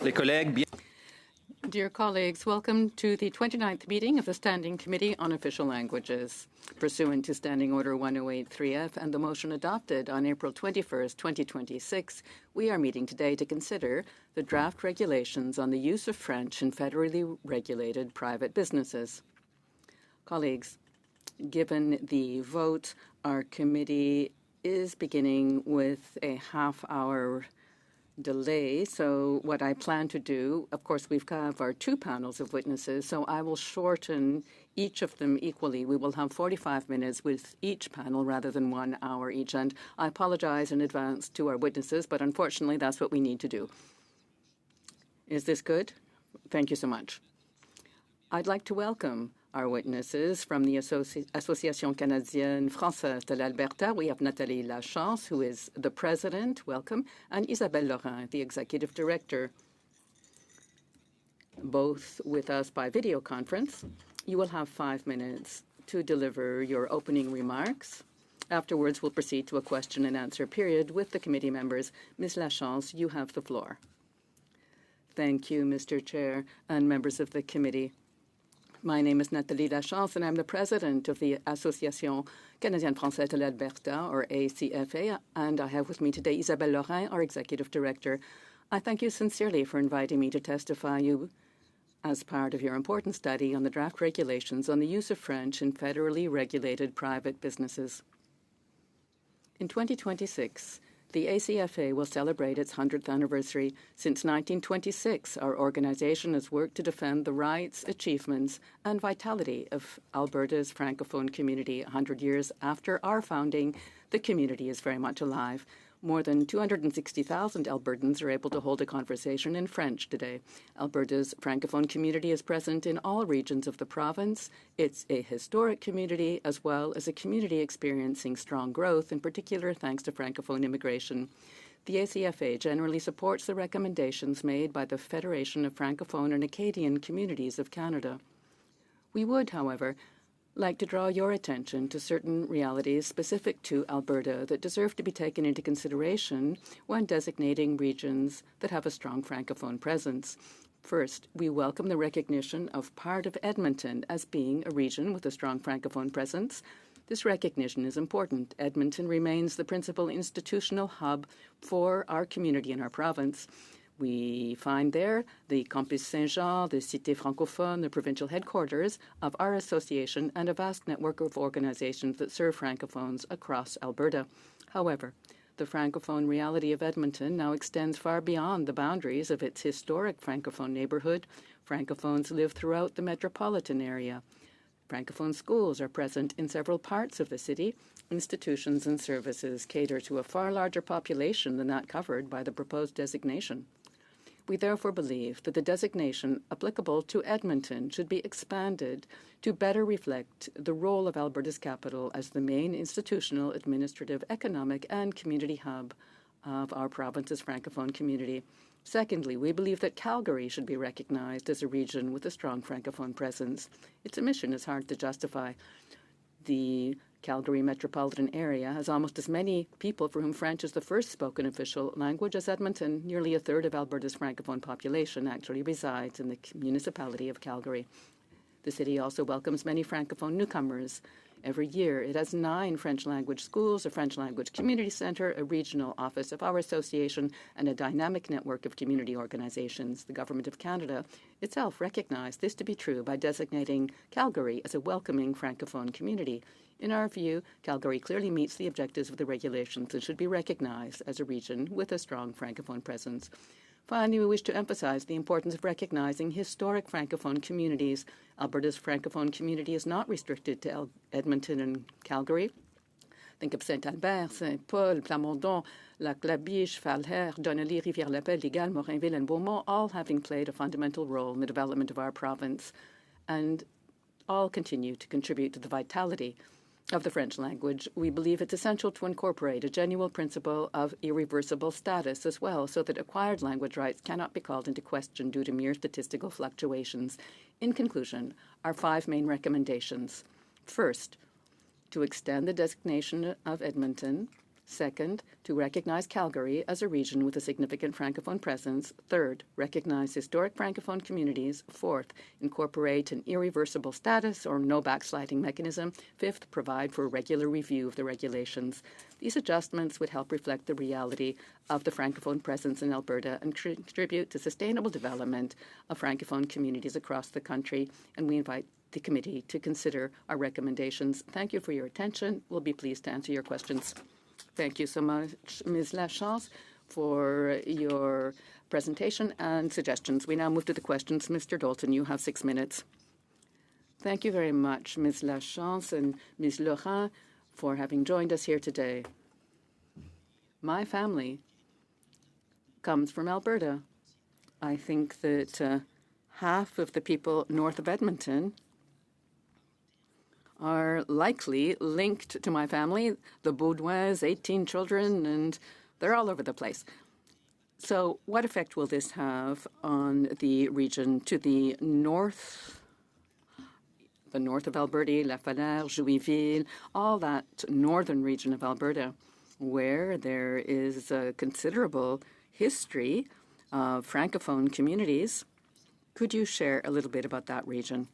Dear colleagues, welcome to the 29th meeting of the Standing Committee on Official Languages. Pursuant to Standing Order 1083F and the motion adopted on April 21st, 2026, we are meeting today to consider the draft regulations on the use of French in federally regulated private businesses. Colleagues, given the vote, our committee is beginning with a half-hour delay. So what I plan to do, of course, we've got our two panels of witnesses, so I will shorten each of them equally. We will have 45 minutes with each panel rather than 1 hour each. And I apologize in advance to our witnesses, but unfortunately, that's what we need to do. Is this good? Thank you so much. I'd like to welcome our witnesses from the Association Canadienne Française de l'Alberta. We have Nathalie Lachance, who is the president, welcome, and Isabelle Laurin, the executive director, both with us by video conference. You will have 5 minutes to deliver your opening remarks. Afterwards, we'll proceed to a question and answer period with the committee members. Ms. Lachance, you have the floor. Thank you, Mr. Chair and members of the committee. My name is Nathalie Lachance, and I'm the president of the Association Canadienne Française de l'Alberta, or ACFA, and I have with me today Isabelle Laurin, our executive director. I thank you sincerely for inviting me to testify you as part of your important study on the draft regulations on the use of French in federally regulated private businesses. In 2026, the ACFA will celebrate its 100th anniversary. Since 1926, our organization has worked to defend the rights, achievements, and vitality of Alberta's Francophone community. 100 years after our founding, the community is very much alive. More than 260,000 Albertans are able to hold a conversation in French today. Alberta's Francophone community is present in all regions of the province. It's a historic community as well as a community experiencing strong growth, in particular thanks to Francophone immigration. The ACFA generally supports the recommendations made by the Federation of Francophone and Acadian Communities of Canada. We would, however, like to draw your attention to certain realities specific to Alberta that deserve to be taken into consideration when designating regions that have a strong Francophone presence. First, we welcome the recognition of part of Edmonton as being a region with a strong Francophone presence. This recognition is important. Edmonton remains the principal institutional hub for our community in our province. We find there the Campus Saint-Jean, the Cité Francophone, the provincial headquarters of our association, and a vast network of organizations that serve Francophones across Alberta. However, the Francophone reality of Edmonton now extends far beyond the boundaries of its historic Francophone neighborhood. Francophones live throughout the metropolitan area. Francophone schools are present in several parts of the city. Institutions and services cater to a far larger population than that covered by the proposed designation. We therefore believe that the designation applicable to Edmonton should be expanded to better reflect the role of Alberta's capital as the main institutional, administrative, economic, and community hub of our province's Francophone community. Secondly, we believe that Calgary should be recognized as a region with a strong Francophone presence. Its omission is hard to justify. The Calgary metropolitan area has almost as many people for whom French is the first spoken official language as Edmonton. Nearly a third of Alberta's Francophone population actually resides in the municipality of Calgary. The city also welcomes many Francophone newcomers. Every year, it has 9 French language schools, a French language community centre, a regional office of our association, and a dynamic network of community organizations. The Government of Canada itself recognized this to be true by designating Calgary as a welcoming Francophone community. In our view, Calgary clearly meets the objectives of the regulations and should be recognized as a region with a strong Francophone presence. Finally, we wish to emphasize the importance of recognizing historic Francophone communities. Alberta's Francophone community is not restricted to Edmonton and Calgary. Think of Saint-Albert, Saint-Paul, Plamondon, Lac-La-Biche, Falher, Donnelly, Rivière-la-Belle, Légal, Morinville, and Beaumont, all having played a fundamental role in the development of our province, and all continue to contribute to the vitality of the French language. We believe it's essential to incorporate a genuine principle of irreversible status as well, so that acquired language rights cannot be called into question due to mere statistical fluctuations. In conclusion, our 5 main recommendations. First, to extend the designation of Edmonton. Second, to recognize Calgary as a region with a significant Francophone presence. Third, recognize historic Francophone communities. Fourth, incorporate an irreversible status or no backsliding mechanism. Fifth, provide for a regular review of the regulations. These adjustments would help reflect the reality of the Francophone presence in Alberta and contribute to sustainable development of Francophone communities across the country, and we invite the committee to consider our recommendations. Thank you for your attention. We'll be pleased to answer your questions. Thank you so much, Ms. Lachance, for your presentation and suggestions. We now move to the questions. Mr. Dalton, you have 6 minutes. Thank you very much, Ms. Lachance and Ms. Laurent, for having joined us here today. My family comes from Alberta. I think that half of the people north of Edmonton are likely linked to my family. The Baudouins, 18 children, and they're all over the place. So what effect will this have on the region to the north of Alberta, La Falaise, Louisville, all that northern region of Alberta, where there is a considerable history of Francophone communities? Could you share a little bit about that region?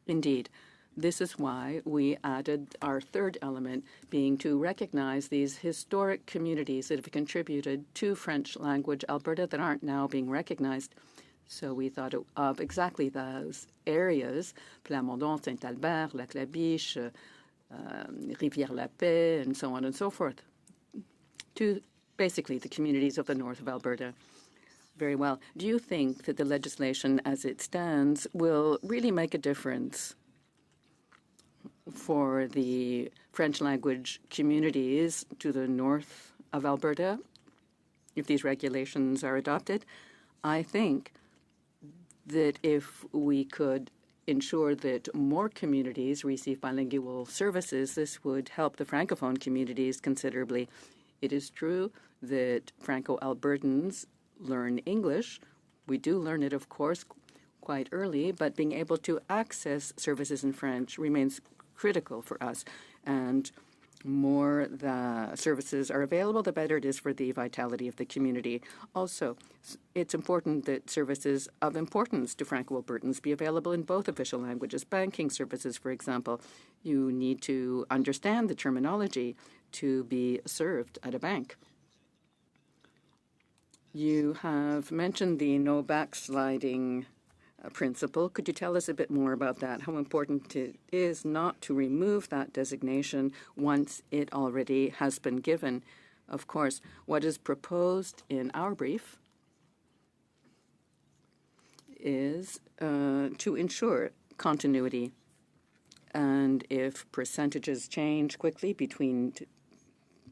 Indeed. This is why we added our third element, being to recognize these historic communities that have contributed to French language Alberta that aren't now being recognized. So we thought of exactly those areas, Plamondon, Saint-Albert, Lac-la-Biche, Rivière-la-Paix, and so on and so forth, to basically the communities of the north of Alberta. Very well. Do you think that the legislation as it stands will really make a difference for the French language communities to the north of Alberta if these regulations are adopted? I think that if we could ensure that more communities receive bilingual services, this would help the Francophone communities considerably. It is true that Franco-Albertans learn English. We do learn it, of course, quite early, but being able to access services in French remains critical for us. And more the services are available, the better it is for the vitality of the community. Also, it's important that services of importance to Franco-Albertans be available in both official languages. Banking services, for example, you need to understand the terminology to be served at a bank. You have mentioned the no backsliding principle. Could you tell us a bit more about that, how important it is not to remove that designation once it already has been given? Of course, what is proposed in our brief is to ensure continuity. And if percentages change quickly between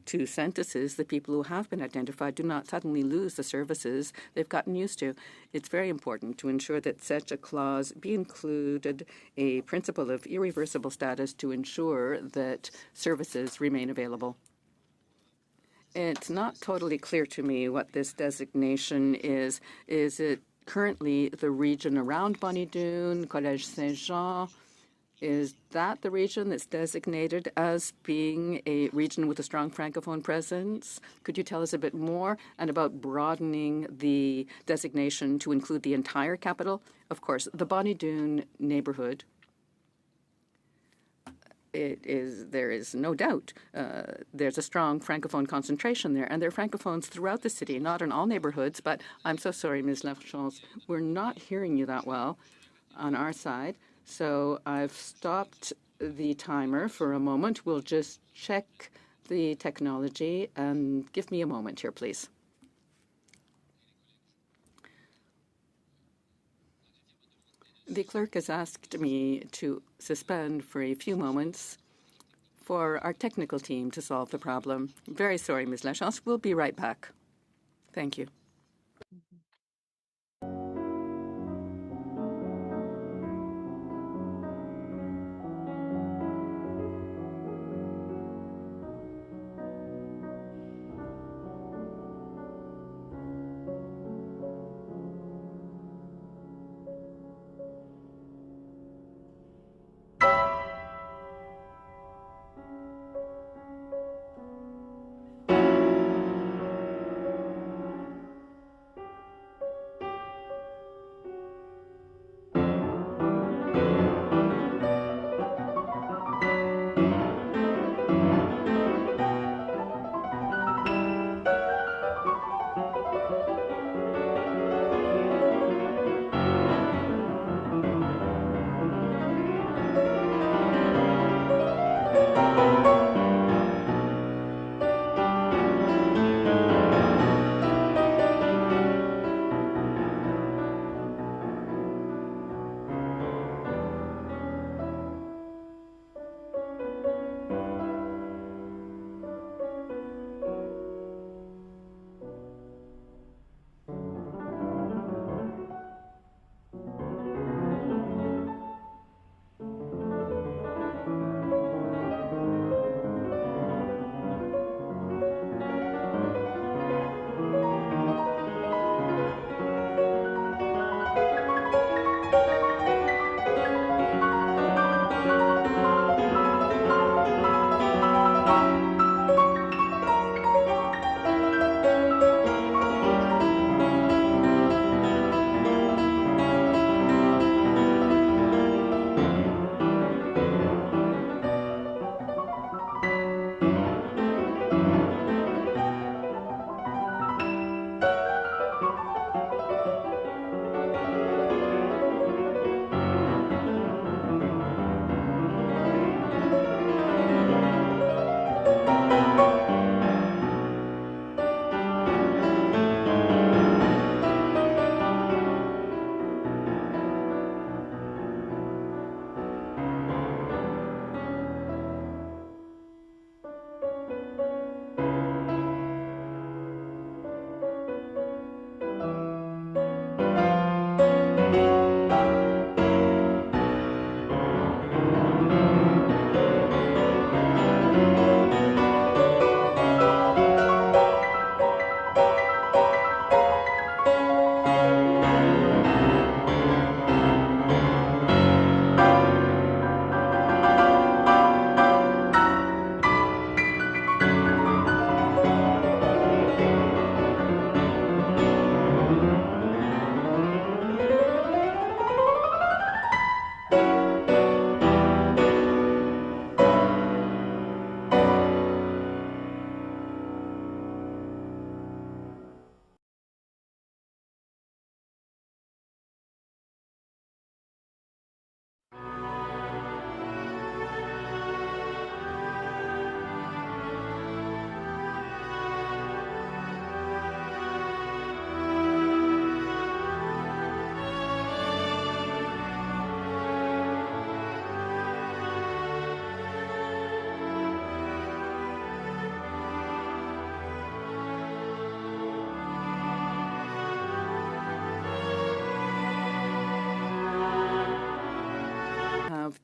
two sentences, the people who have been identified do not suddenly lose the services they've gotten used to. It's very important to ensure that such a clause be included, a principle of irreversible status to ensure that services remain available. It's not totally clear to me what this designation is. Is it currently the region around Bonnie Doon, Collège Saint-Jean? Is that the region that's designated as being a region with a strong Francophone presence? Could you tell us a bit more and about broadening the designation to include the entire capital? Of course, the Bonnie Doon neighborhood, there is no doubt there's a strong Francophone concentration there, and there are Francophones throughout the city, not in all neighborhoods, but I'm so sorry, Ms. Lachance, we're not hearing you that well on our side. So I've stopped the timer for a moment. We'll just check the technology and give me a moment here, please. The clerk has asked me to suspend for a few moments for our technical team to solve the problem. Very sorry, Ms. Lachance. We'll be right back. Thank you.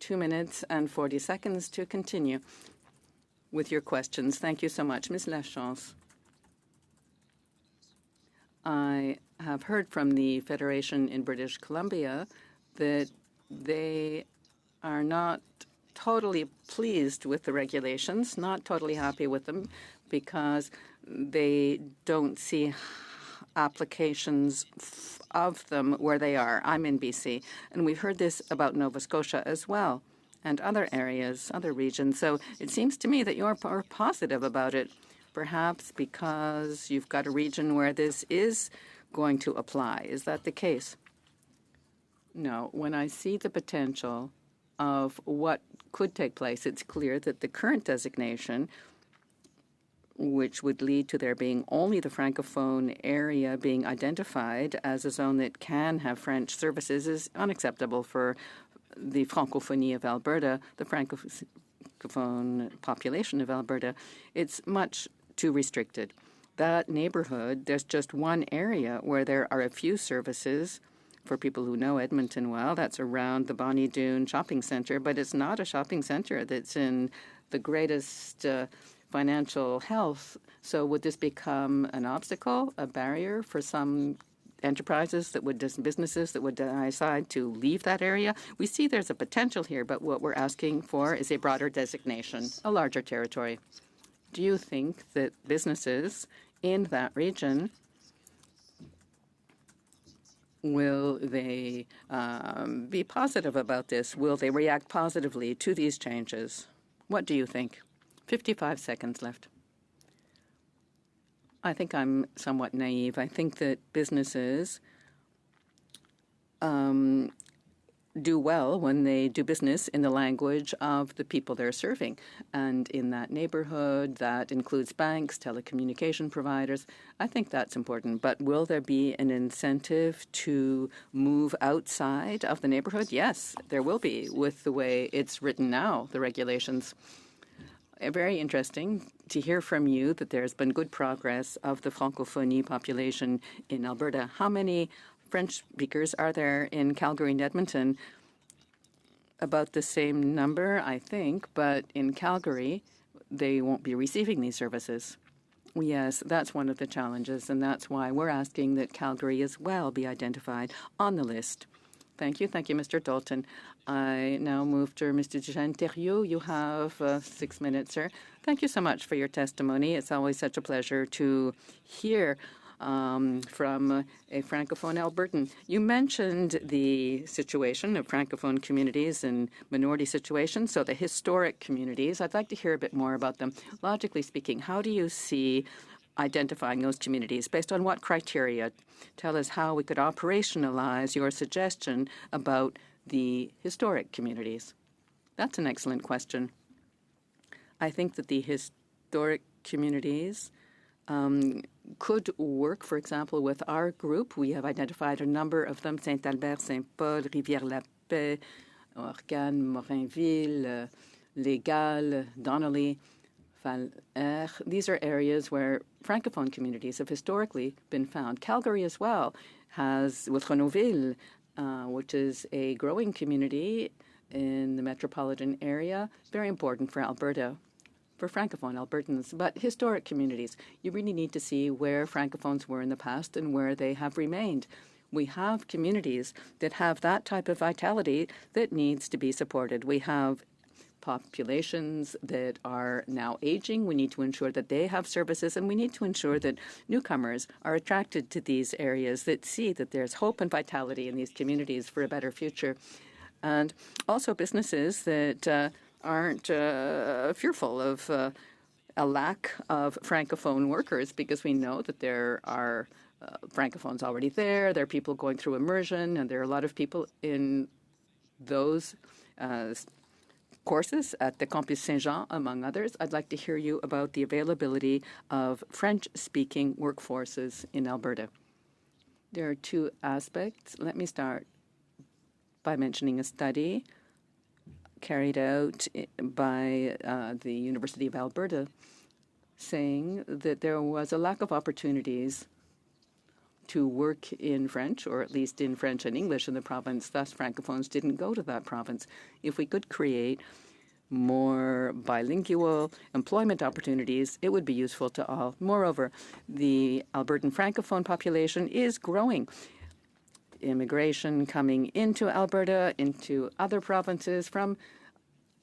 2 minutes and 40 seconds to continue with your questions. Thank you so much. Ms. Lachance. I have heard from the Federation in British Columbia that they are not totally pleased with the regulations, not totally happy with them, because they don't see applications of them where they are. I'm in BC, and we've heard this about Nova Scotia as well, and other areas, other regions. So it seems to me that you're positive about it, perhaps because you've got a region where this is going to apply. Is that the case? No. When I see the potential of what could take place, it's clear that the current designation, which would lead to there being only the Francophone area being identified as a zone that can have French services, is unacceptable for the Francophonie of Alberta, the Francophone population of Alberta. It's much too restricted. That neighborhood, there's just one area where there are a few services for people who know Edmonton well. That's around the Bonnie Doon Shopping Centre, but it's not a shopping centre that's in the greatest financial health. So would this become an obstacle, a barrier for some enterprises that would, businesses that would decide to leave that area? We see there's a potential here, but what we're asking for is a broader designation, a larger territory. Do you think that businesses in that region, will they be positive about this? Will they react positively to these changes? What do you think? 55 seconds left. I think I'm somewhat naive. I think that businesses do well when they do business in the language of the people they're serving. And in that neighborhood, that includes banks, telecommunication providers. I think that's important. But will there be an incentive to move outside of the neighborhood? Yes, there will be, with the way it's written now, the regulations. Very interesting to hear from you that there's been good progress of the Francophonie population in Alberta. How many French speakers are there in Calgary and Edmonton? About the same number, I think, but in Calgary, they won't be receiving these services. Yes, that's one of the challenges, and that's why we're asking that Calgary as well be identified on the list. Thank you. Thank you, Mr. Dalton. I now move to Mr. Jean-Thériault. You have 6 minutes, sir. Thank you so much for your testimony. It's always such a pleasure to hear from a Francophone Albertan. You mentioned the situation of Francophone communities and minority situations, so the historic communities. I'd like to hear a bit more about them. Logically speaking, how do you see identifying those communities? Based on what criteria? Tell us how we could operationalize your suggestion about the historic communities. That's an excellent question. I think that the historic communities could work, for example, with our group. We have identified a number of them: Saint-Albert, Saint-Paul, Rivière-la-Paix, Orcane, Morinville, Les Galles, Donnelly, Val-Air. These are areas where Francophone communities have historically been found. Calgary as well has, with Renauville, which is a growing community in the metropolitan area, very important for Alberta, for Francophone Albertans. But historic communities, you really need to see where Francophones were in the past and where they have remained. We have communities that have that type of vitality that needs to be supported. We have populations that are now aging. We need to ensure that they have services, and we need to ensure that newcomers are attracted to these areas, that see that there's hope and vitality in these communities for a better future. And also businesses that aren't fearful of a lack of Francophone workers, because we know that there are Francophones already there. There are people going through immersion, and there are a lot of people in those courses at the Campus Saint-Jean, among others. I'd like to hear you about the availability of French-speaking workforces in Alberta. There are two aspects. Let me start by mentioning a study carried out by the University of Alberta saying that there was a lack of opportunities to work in French, or at least in French and English in the province. Thus, Francophones didn't go to that province. If we could create more bilingual employment opportunities, it would be useful to all. Moreover, the Albertan Francophone population is growing. Immigration coming into Alberta, into other provinces from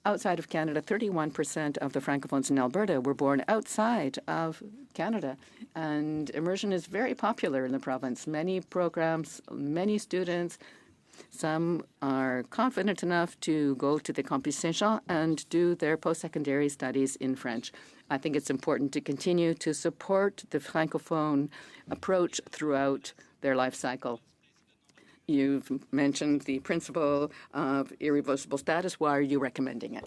outside of Canada. 31% of the Francophones in Alberta were born outside of Canada, and immersion is very popular in the province. Many programs, many students. Some are confident enough to go to the Campus Saint-Jean and do their post-secondary studies in French. I think it's important to continue to support the Francophone approach throughout their life cycle. You've mentioned the principle of irreversible status. Why are you recommending it?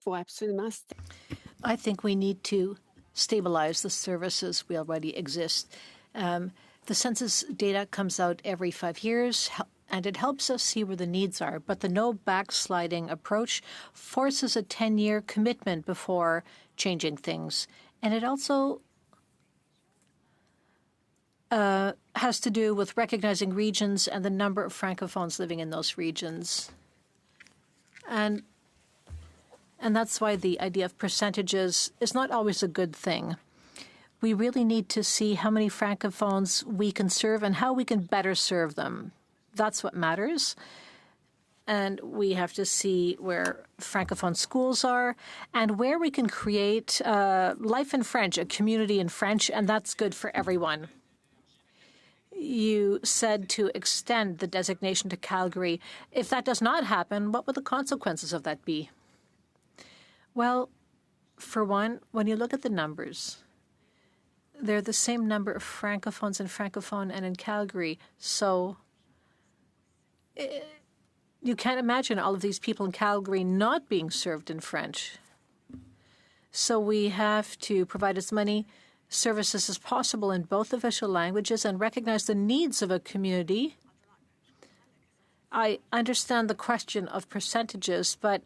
I think we need to stabilize the services we already exist. The census data comes out every 5 years, and it helps us see where the needs are. But the no backsliding approach forces a 10-year commitment before changing things. And it also has to do with recognizing regions and the number of Francophones living in those regions. And that's why the idea of percentages is not always a good thing. We really need to see how many Francophones we can serve and how we can better serve them. That's what matters. And we have to see where Francophone schools are and where we can create life in French, a community in French, and that's good for everyone. You said to extend the designation to Calgary. If that does not happen, what would the consequences of that be? Well, for one, when you look at the numbers, they're the same number of Francophones in Francophone and in Calgary. So you can't imagine all of these people in Calgary not being served in French. So we have to provide as many services as possible in both official languages and recognize the needs of a community. I understand the question of percentages, but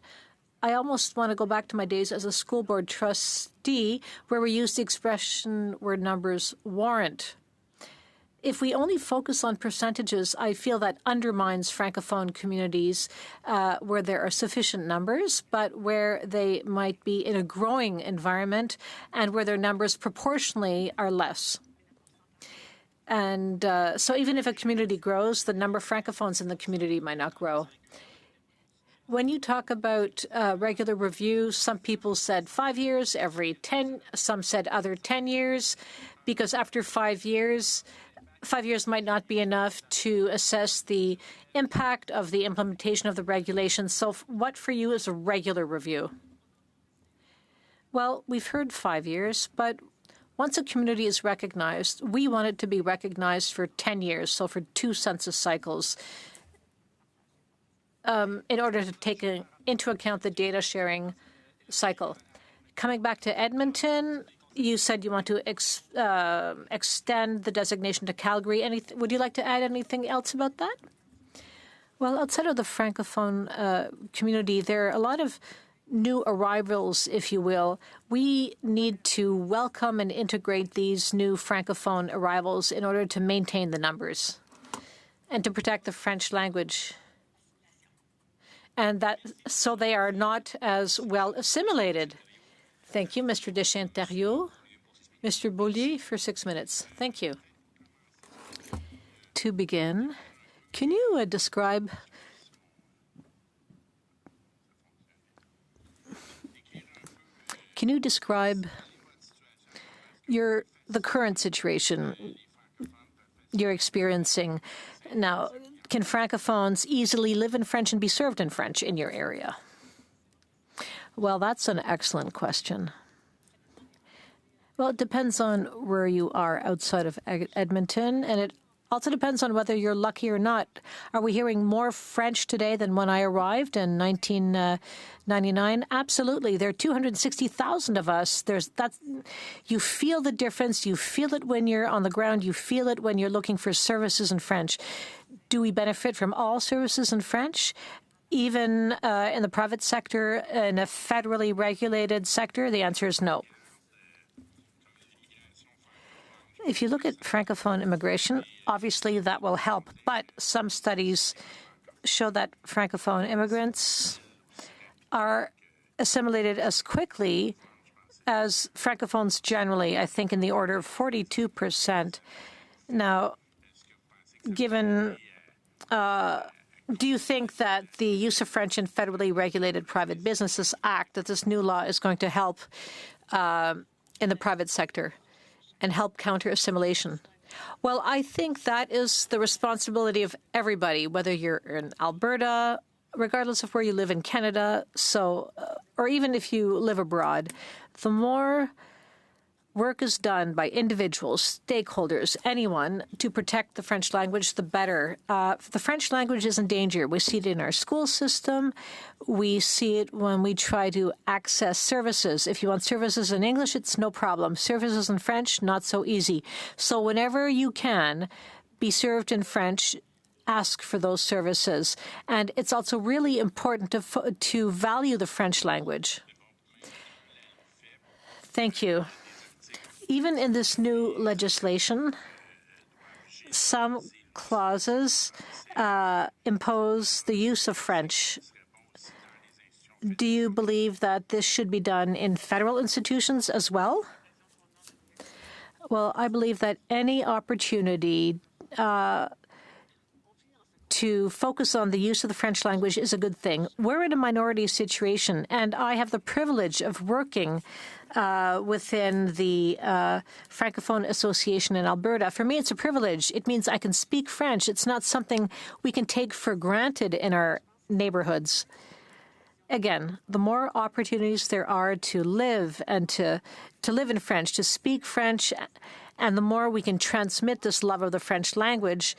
I almost want to go back to my days as a school board trustee where we used the expression where numbers warrant. If we only focus on percentages, I feel that undermines Francophone communities where there are sufficient numbers, but where they might be in a growing environment and where their numbers proportionally are less. And so even if a community grows, the number of Francophones in the community might not grow. When you talk about regular review, some people said 5 years, every 10, some said other 10 years, because after 5 years, 5 years might not be enough to assess the impact of the implementation of the regulations. So what for you is a regular review? Well, we've heard 5 years, but once a community is recognized, we want it to be recognized for 10 years, so for 2 census cycles, in order to take into account the data sharing cycle. Coming back to Edmonton, you said you want to extend the designation to Calgary. Would you like to add anything else about that? Well, outside of the Francophone community, there are a lot of new arrivals, if you will. We need to welcome and integrate these new Francophone arrivals in order to maintain the numbers and to protect the French language. And that so they are not as well assimilated. Thank you, Mr. Deschamps-Thériault. Mr. Beaulieu for 6 minutes. Thank you. To begin, can you describe the current situation you're experiencing now? Can Francophones easily live in French and be served in French in your area? Well, that's an excellent question. Well, it depends on where you are outside of Edmonton, and it also depends on whether you're lucky or not. Are we hearing more French today than when I arrived in 1999? Absolutely. There are 260,000 of us. You feel the difference. You feel it when you're on the ground. You feel it when you're looking for services in French. Do we benefit from all services in French? Even in the private sector, in a federally regulated sector? The answer is no. If you look at Francophone immigration, obviously that will help, but some studies show that Francophone immigrants are assimilated as quickly as Francophones generally, I think in the order of 42%. Now, given, do you think that the use of French in Federally Regulated Private Businesses Act, that this new law is going to help in the private sector and help counter assimilation? Well, I think that is the responsibility of everybody, whether you're in Alberta, regardless of where you live in Canada, or even if you live abroad. The more work is done by individuals, stakeholders, anyone to protect the French language, the better. The French language is in danger. We see it in our school system. We see it when we try to access services. If you want services in English, it's no problem. Services in French, not so easy. So whenever you can be served in French, ask for those services. And it's also really important to value the French language. Thank you. Even in this new legislation, some clauses impose the use of French. Do you believe that this should be done in federal institutions as well? Well, I believe that any opportunity to focus on the use of the French language is a good thing. We're in a minority situation, and I have the privilege of working within the Francophone Association in Alberta. For me, it's a privilege. It means I can speak French. It's not something we can take for granted in our neighborhoods. Again, the more opportunities there are to live and to live in French, to speak French, and the more we can transmit this love of the French language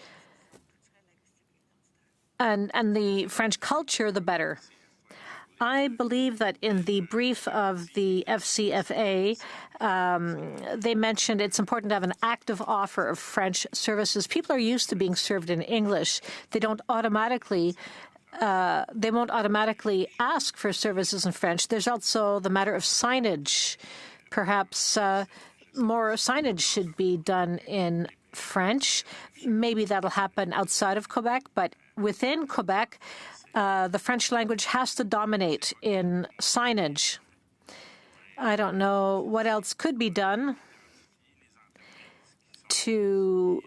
and the French culture, the better. I believe that in the brief of the FCFA, they mentioned it's important to have an active offer of French services. People are used to being served in English. They won't automatically ask for services in French. There's also the matter of signage. Perhaps more signage should be done in French. Maybe that'll happen outside of Quebec, but within Quebec, the French language has to dominate in signage. I don't know what else could be done to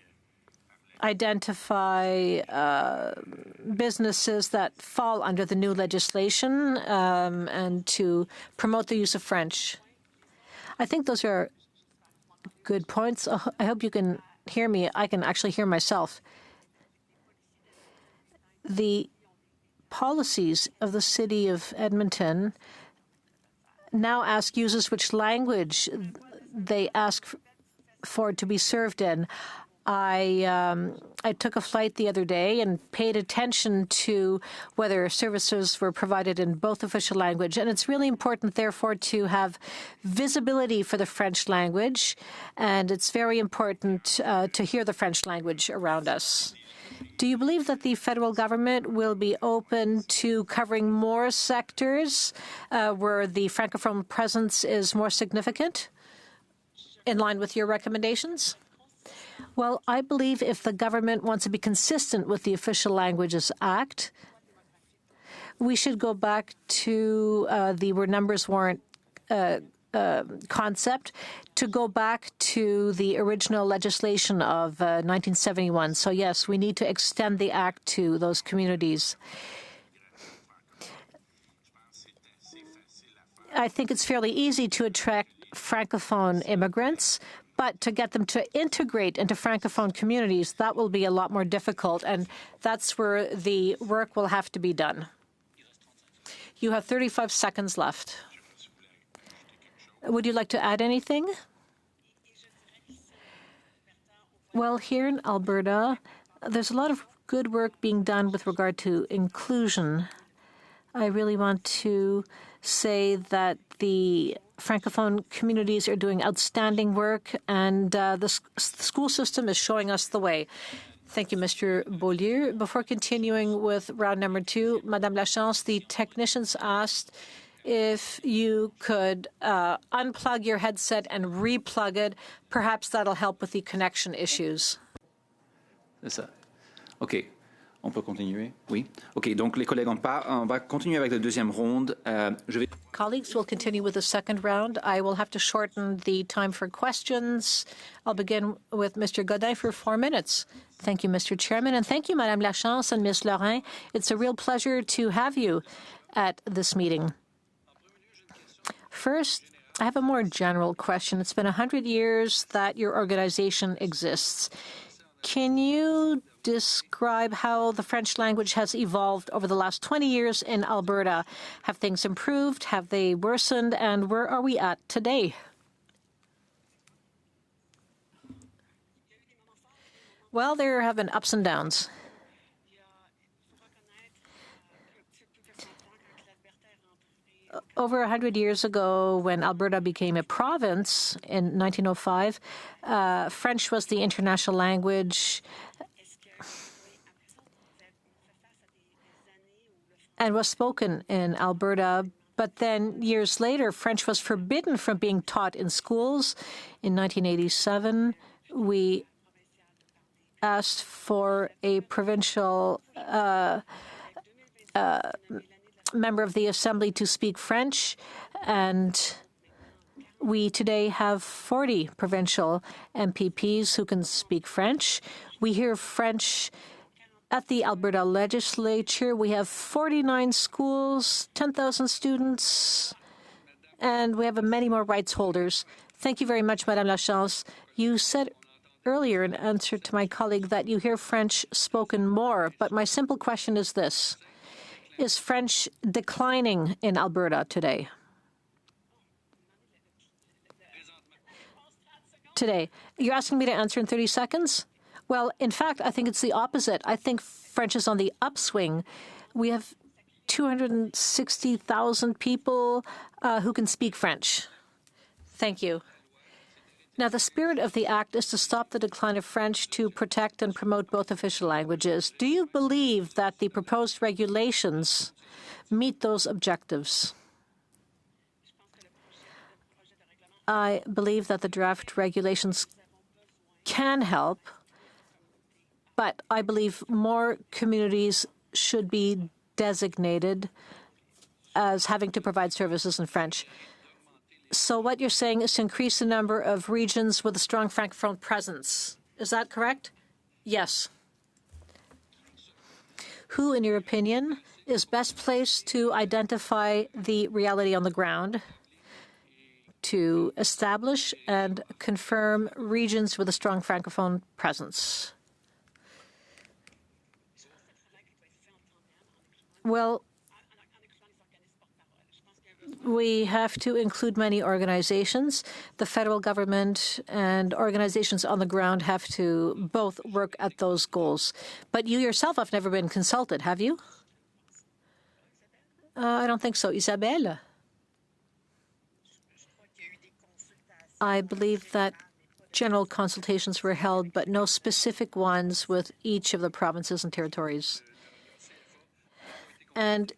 identify businesses that fall under the new legislation and to promote the use of French. I think those are good points. I hope you can hear me. I can actually hear myself. The policies of the city of Edmonton now ask users which language they ask for to be served in. I took a flight the other day and paid attention to whether services were provided in both official language. And it's really important, therefore, to have visibility for the French language. And it's very important to hear the French language around us. Do you believe that the federal government will be open to covering more sectors where the Francophone presence is more significant, in line with your recommendations? Well, I believe if the government wants to be consistent with the Official Languages Act, we should go back to the where numbers weren't concept, to go back to the original legislation of 1971. So, yes, we need to extend the act to those communities. I think it's fairly easy to attract Francophone immigrants, but to get them to integrate into Francophone communities, that will be a lot more difficult, and that's where the work will have to be done. You have 35 seconds left. Would you like to add anything? Well, here in Alberta, there's a lot of good work being done with regard to inclusion. I really want to say that the Francophone communities are doing outstanding work, and the school system is showing us the way. Thank you, Mr. Beaulieu. Before continuing with round number 2, Madame Lachance, the technicians asked if you could unplug your headset and replug it, perhaps that'll help with the connection issues. C'est ça. OK. On peut continuer? Oui. OK. Donc, les collègues, on va continuer avec la deuxième ronde. Colleagues, will continue with the second round. I will have to shorten the time for questions. I'll begin with Mr. Godin for 4 minutes. Thank you, Mr. Chairman, and thank you, Madame Lachance and Ms. Lorrain. It's a real pleasure to have you at this meeting. First, I have a more general question. It's been 100 years that your organization exists. Can you describe how the French language has evolved over the last 20 years in Alberta? Have things improved? Have they worsened? And where are we at today? Well, there have been ups and downs. Over 100 years ago, when Alberta became a province in 1905, French was the international language and was spoken in Alberta. But then years later, French was forbidden from being taught in schools. In 1987, we asked for a provincial member of the Assembly to speak French, and we today have 40 provincial MPPs who can speak French. We hear French at the Alberta Legislature. We have 49 schools, 10,000 students, and we have many more rights holders. Thank you very much, Madame Lachance. You said earlier in answer to my colleague that you hear French spoken more, but my simple question is this. Is French declining in Alberta today? Today. You're asking me to answer in 30 seconds? Well, in fact, I think it's the opposite. I think French is on the upswing. We have 260,000 people who can speak French. Thank you. Now, the spirit of the Act is to stop the decline of French, to protect and promote both official languages. Do you believe that the proposed regulations meet those objectives? I believe that the draft regulations can help, but I believe more communities should be designated as having to provide services in French. So what you're saying is to increase the number of regions with a strong Francophone presence. Is that correct? Yes. Who, in your opinion, is best placed to identify the reality on the ground, to establish and confirm regions with a strong Francophone presence? Well, we have to include many organizations. The federal government and organizations on the ground have to both work at those goals. But you yourself have never been consulted, have you? I don't think so. Isabelle? I believe that general consultations were held, but no specific ones with each of the provinces and territories. And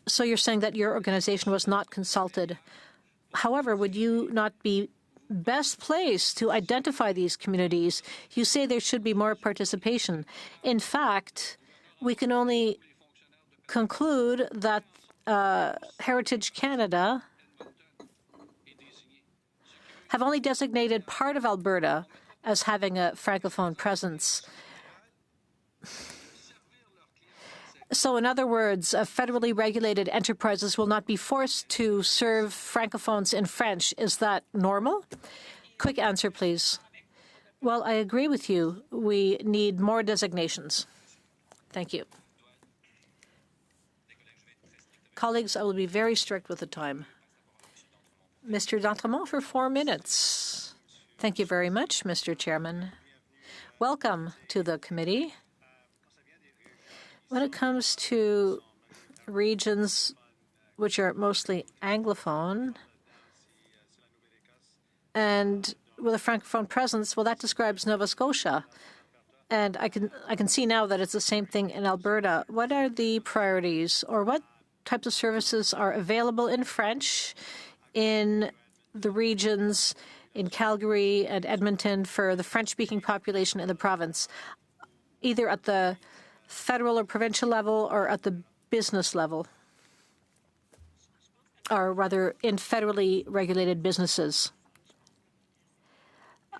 so you're saying that your organization was not consulted. However, would you not be best placed to identify these communities? You say there should be more participation. In fact, we can only conclude that Heritage Canada have only designated part of Alberta as having a Francophone presence. So, in other words, federally regulated enterprises will not be forced to serve Francophones in French. Is that normal? Quick answer, please. Well, I agree with you. We need more designations. Thank you. Colleagues, I will be very strict with the time. Mr. D'Entremont for 4 minutes. Thank you very much, Mr. Chairman. Welcome to the committee. When it comes to regions which are mostly Anglophone and with a Francophone presence, well, that describes Nova Scotia. And I can see now that it's the same thing in Alberta. What are the priorities, or what types of services are available in French in the regions in Calgary and Edmonton for the French-speaking population in the province, either at the federal or provincial level or at the business level, or rather in federally regulated businesses.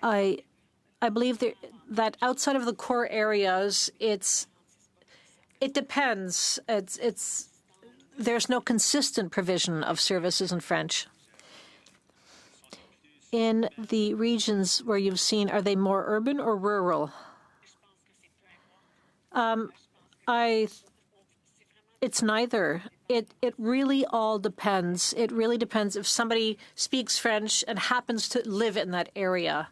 I believe that outside of the core areas, it depends. There's no consistent provision of services in French. In the regions where you've seen, are they more urban or rural? It's neither. It really all depends. It really depends if somebody speaks French and happens to live in that area.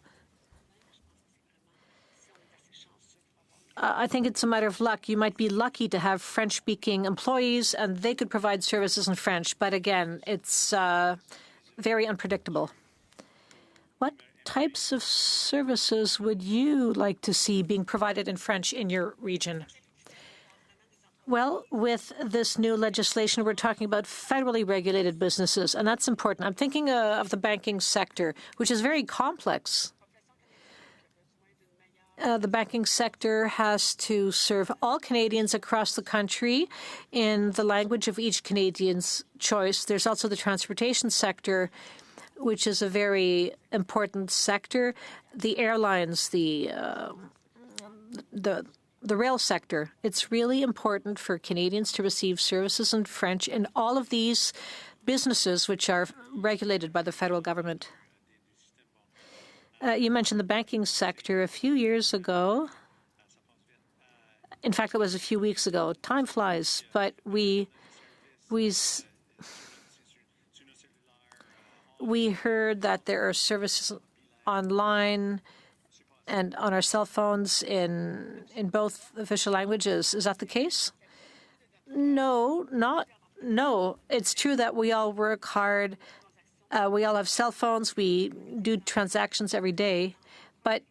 I think it's a matter of luck. You might be lucky to have French-speaking employees, and they could provide services in French. But again, it's very unpredictable. What types of services would you like to see being provided in French in your region? Well, with this new legislation, we're talking about federally regulated businesses, and that's important. I'm thinking of the banking sector, which is very complex. The banking sector has to serve all Canadians across the country in the language of each Canadian's choice. There's also the transportation sector, which is a very important sector. The airlines, the rail sector. It's really important for Canadians to receive services in French in all of these businesses which are regulated by the federal government. You mentioned the banking sector a few years ago. In fact, it was a few weeks ago. Time flies, but we heard that there are services online and on our cell phones in both official languages. Is that the case? No. It's true that we all work hard. We all have cell phones. We do transactions every day. But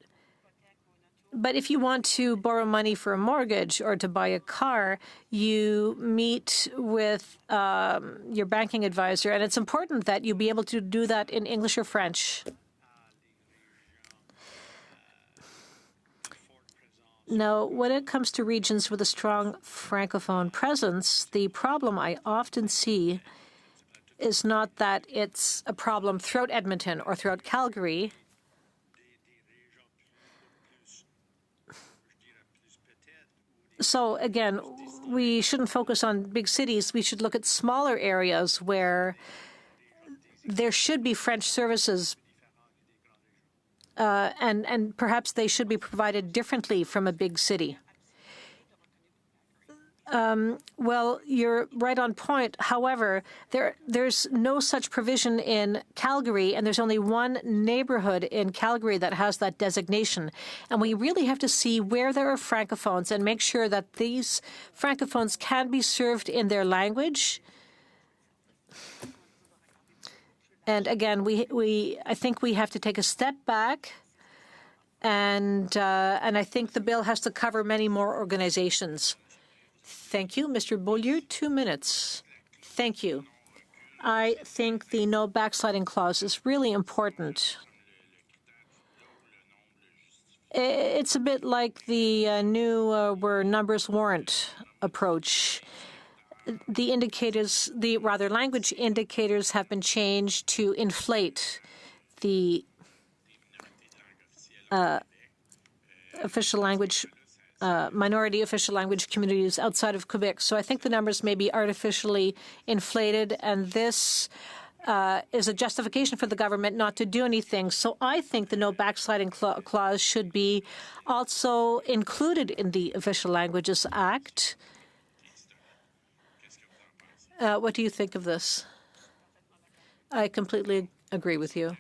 if you want to borrow money for a mortgage or to buy a car, you meet with your banking advisor, and it's important that you be able to do that in English or French. Now, when it comes to regions with a strong Francophone presence, the problem I often see is not that it's a problem throughout Edmonton or throughout Calgary. So again, we shouldn't focus on big cities. We should look at smaller areas where there should be French services, and perhaps they should be provided differently from a big city. Well, you're right on point. However, there's no such provision in Calgary, and there's only one neighborhood in Calgary that has that designation. And we really have to see where there are Francophones and make sure that these Francophones can be served in their language. And again, I think we have to take a step back, and I think the bill has to cover many more organizations. Thank you. Mr. Beaulieu, 2 minutes. Thank you. I think the no backsliding clause is really important. It's a bit like the new where numbers warrant approach. The indicators, language indicators have been changed to inflate the official language minority official language communities outside of Quebec. So I think the numbers may be artificially inflated, and this is a justification for the government not to do anything. So I think the no backsliding clause should be also included in the Official Languages Act. What do you think of this? I completely agree with you.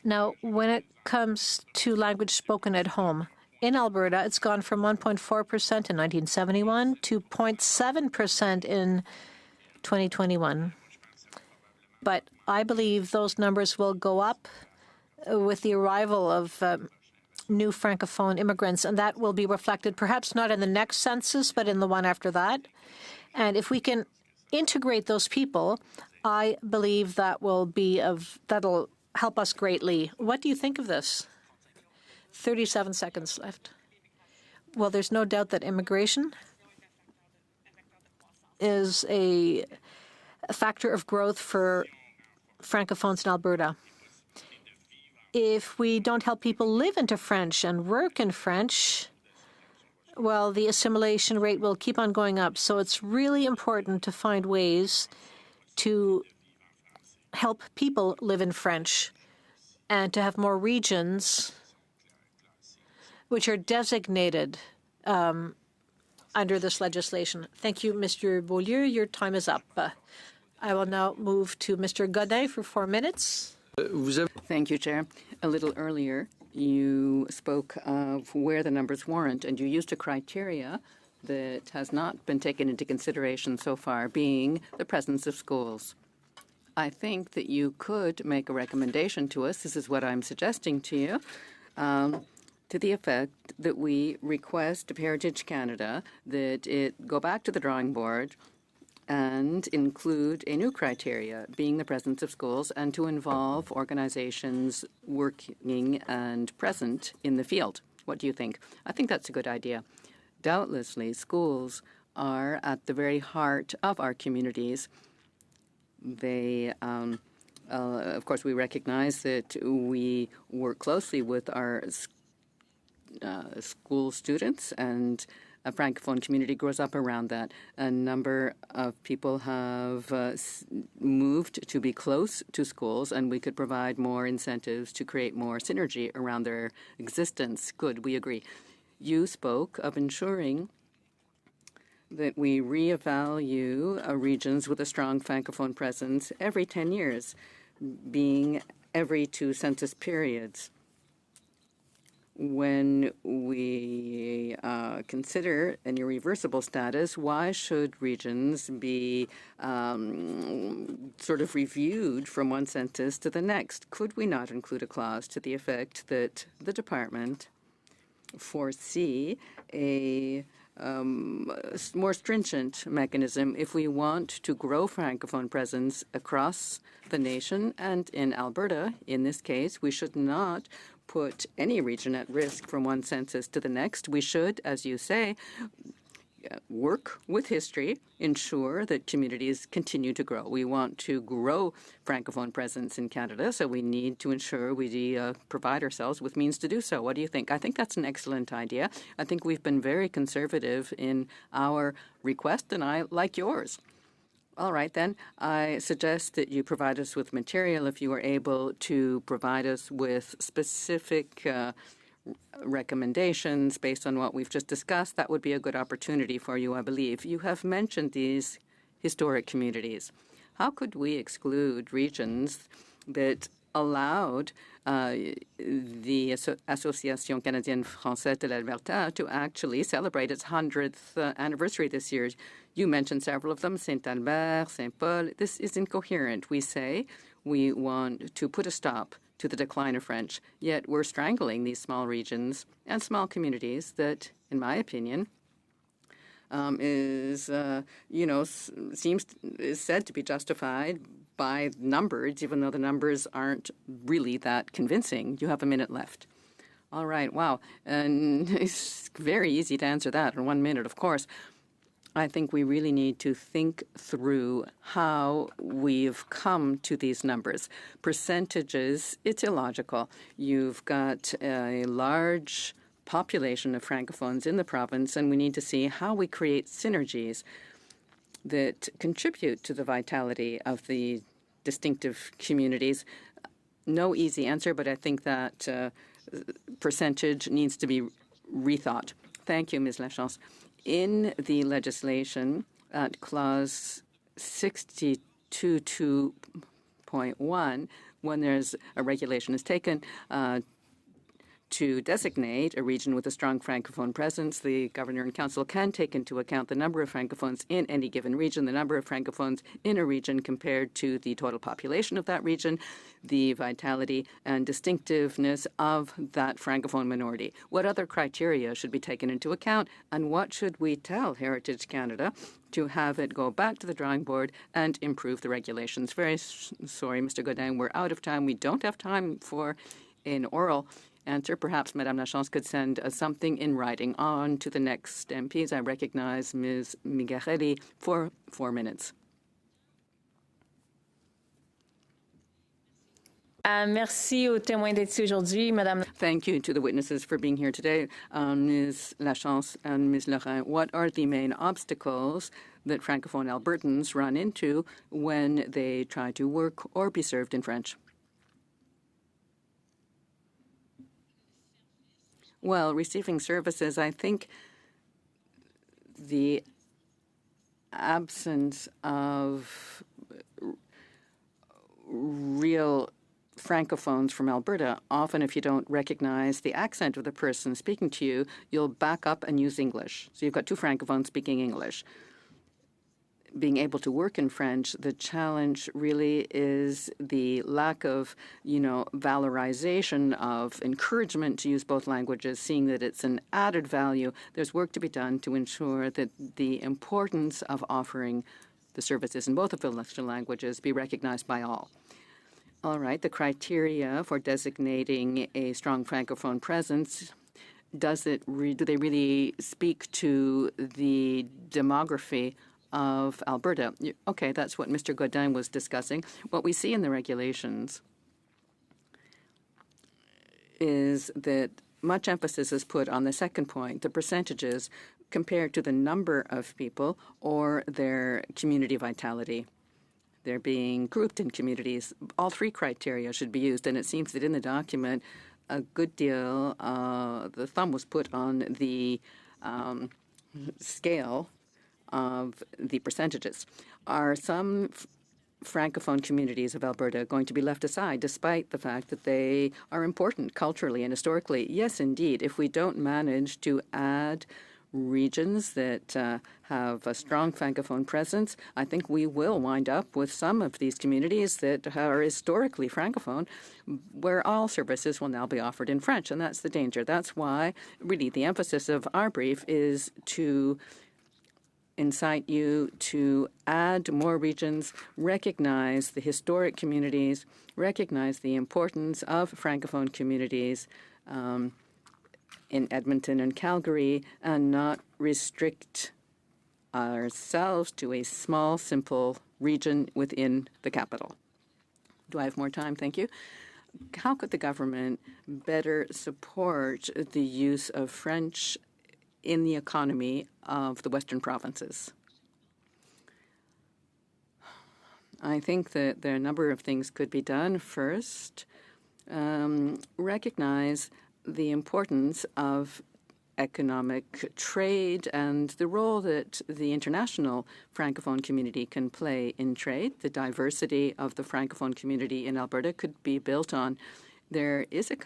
Now, when it comes to language spoken at home, in Alberta, it's gone from 1.4% in 1971 to 0.7% in 2021. But I believe those numbers will go up with the arrival of new Francophone immigrants, and that will be reflected perhaps not in the next census, but in the one after that. And if we can integrate those people, I believe that'll help us greatly. What do you think of this? 37 seconds left. Well, there's no doubt that immigration is a factor of growth for Francophones in Alberta. If we don't help people live into French and work in French, well, the assimilation rate will keep on going up. So it's really important to find ways to help people live in French and to have more regions which are designated under this legislation. Thank you, Mr. Beaulieu. Your time is up. I will now move to Mr. Godin for 4 minutes. Thank you, Chair. A little earlier, you spoke of where the numbers warrant, and you used a criteria that has not been taken into consideration so far, being the presence of schools. I think that you could make a recommendation to us, this is what I'm suggesting to you, to the effect that we request of Heritage Canada that it go back to the drawing board and include a new criteria, being the presence of schools, and to involve organizations working and present in the field. What do you think? I think that's a good idea. Doubtlessly, schools are at the very heart of our communities. They, of course, we recognize that we work closely with our school students, and a Francophone community grows up around that. A number of people have moved to be close to schools, and we could provide more incentives to create more synergy around their existence. Good, we agree. You spoke of ensuring that we reevaluate regions with a strong Francophone presence every 10 years, being every 2 census periods. When we consider an irreversible status, why should regions be sort of reviewed from one census to the next? Could we not include a clause to the effect that the department foresee a more stringent mechanism if we want to grow Francophone presence across the nation? And in Alberta, in this case, we should not put any region at risk from one census to the next. We should, as you say, work with history, ensure that communities continue to grow. We want to grow Francophone presence in Canada, so we need to ensure we provide ourselves with means to do so. What do you think? I think that's an excellent idea. I think we've been very conservative in our request, and I like yours. All right, then. I suggest that you provide us with material if you are able to provide us with specific recommendations based on what we've just discussed. That would be a good opportunity for you, I believe. You have mentioned these historic communities. How could we exclude regions that allowed the Association Canadienne Française de l'Alberta to actually celebrate its 100th anniversary this year? You mentioned several of them, Saint-Albert, Saint-Paul. This is incoherent. We say we want to put a stop to the decline of French, yet we're strangling these small regions and small communities that, in my opinion, is said to be justified by numbers, even though the numbers aren't really that convincing. You have a minute left. All right, wow. And it's very easy to answer that in 1 minute, of course. I think we really need to think through how we've come to these numbers. Percentages, it's illogical. You've got a large population of Francophones in the province, and we need to see how we create synergies that contribute to the vitality of the distinctive communities. No easy answer, but I think that percentage needs to be rethought. Thank you, Ms. Lachance. In the legislation, at clause 62.2.1, when there's a regulation is taken to designate a region with a strong Francophone presence, the Governor and Council can take into account the number of Francophones in any given region, the number of Francophones in a region compared to the total population of that region, the vitality and distinctiveness of that Francophone minority. What other criteria should be taken into account, and what should we tell Heritage Canada to have it go back to the drawing board and improve the regulations? Very sorry, Mr. Godin, we're out of time. We don't have time for an oral answer. Perhaps Madame Lachance could send something in writing on to the next MPs. I recognize Ms. Mingarelli for 4 minutes. Merci aux témoins d'être ici aujourd'hui, Madame. Thank you to the witnesses for being here today. Ms. Lachance and Ms. Lorrain, what are the main obstacles that Francophone Albertans run into when they try to work or be served in French? Well, receiving services, I think the absence of real Francophones from Alberta, often if you don't recognize the accent of the person speaking to you, you'll back up and use English. So you've got two Francophones speaking English. Being able to work in French, the challenge really is the lack of, valorization of encouragement to use both languages, seeing that it's an added value. There's work to be done to ensure that the importance of offering the services in both official languages be recognized by all. All right, the criteria for designating a strong Francophone presence, do they really speak to the demography of Alberta? Okay, that's what Mr. Godin was discussing. What we see in the regulations is that much emphasis is put on the second point, the percentages compared to the number of people or their community vitality. They're being grouped in communities. All three criteria should be used, and it seems that in the document, a good deal, the thumb was put on the scale of the percentages. Are some Francophone communities of Alberta going to be left aside despite the fact that they are important culturally and historically? Yes, indeed. If we don't manage to add regions that have a strong Francophone presence, I think we will wind up with some of these communities that are historically Francophone, where all services will now be offered in French, and that's the danger. That's why, really, the emphasis of our brief is to incite you to add more regions, recognize the historic communities, recognize the importance of Francophone communities in Edmonton and Calgary, and not restrict ourselves to a small, simple region within the capital. Do I have more time? Thank you. How could the government better support the use of French in the economy of the Western provinces? I think that there are a number of things could be done. First, recognize the importance of economic trade and the role that the international Francophone community can play in trade. The diversity of the Francophone community in Alberta could be built on. There is a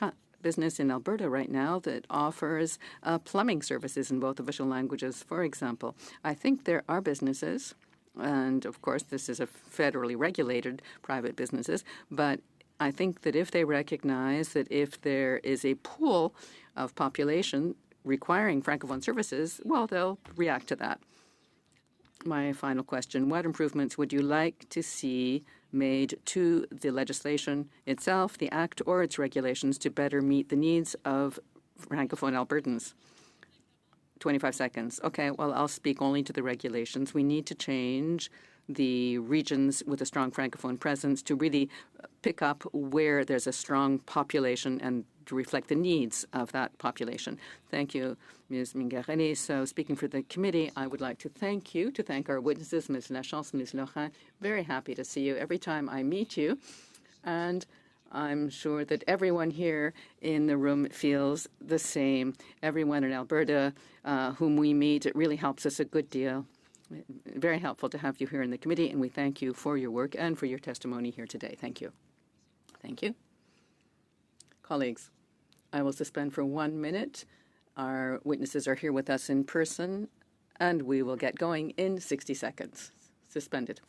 business in Alberta right now that offers plumbing services in both official languages, for example. I think there are businesses, and of course this is a federally regulated private businesses, but I think that if they recognize that if there is a pool of population requiring Francophone services, well, they'll react to that. My final question, what improvements would you like to see made to the legislation itself, the Act, or its regulations to better meet the needs of Francophone Albertans? 25 seconds. Okay, well, I'll speak only to the regulations. We need to change the regions with a strong Francophone presence to really pick up where there's a strong population and to reflect the needs of that population. Thank you, Ms. Mingarelli. So speaking for the committee, I would like to thank our witnesses, Ms. Lachance, Ms. Lorrain. Very happy to see you every time I meet you. And I'm sure that everyone here in the room feels the same. Everyone in Alberta whom we meet, it really helps us a good deal. Very helpful to have you here in the committee, and we thank you for your work and for your testimony here today. Thank you. Thank you. Colleagues, I will suspend for 1 minute. Our witnesses are here with us in person, and we will get going in 60 seconds. Suspended.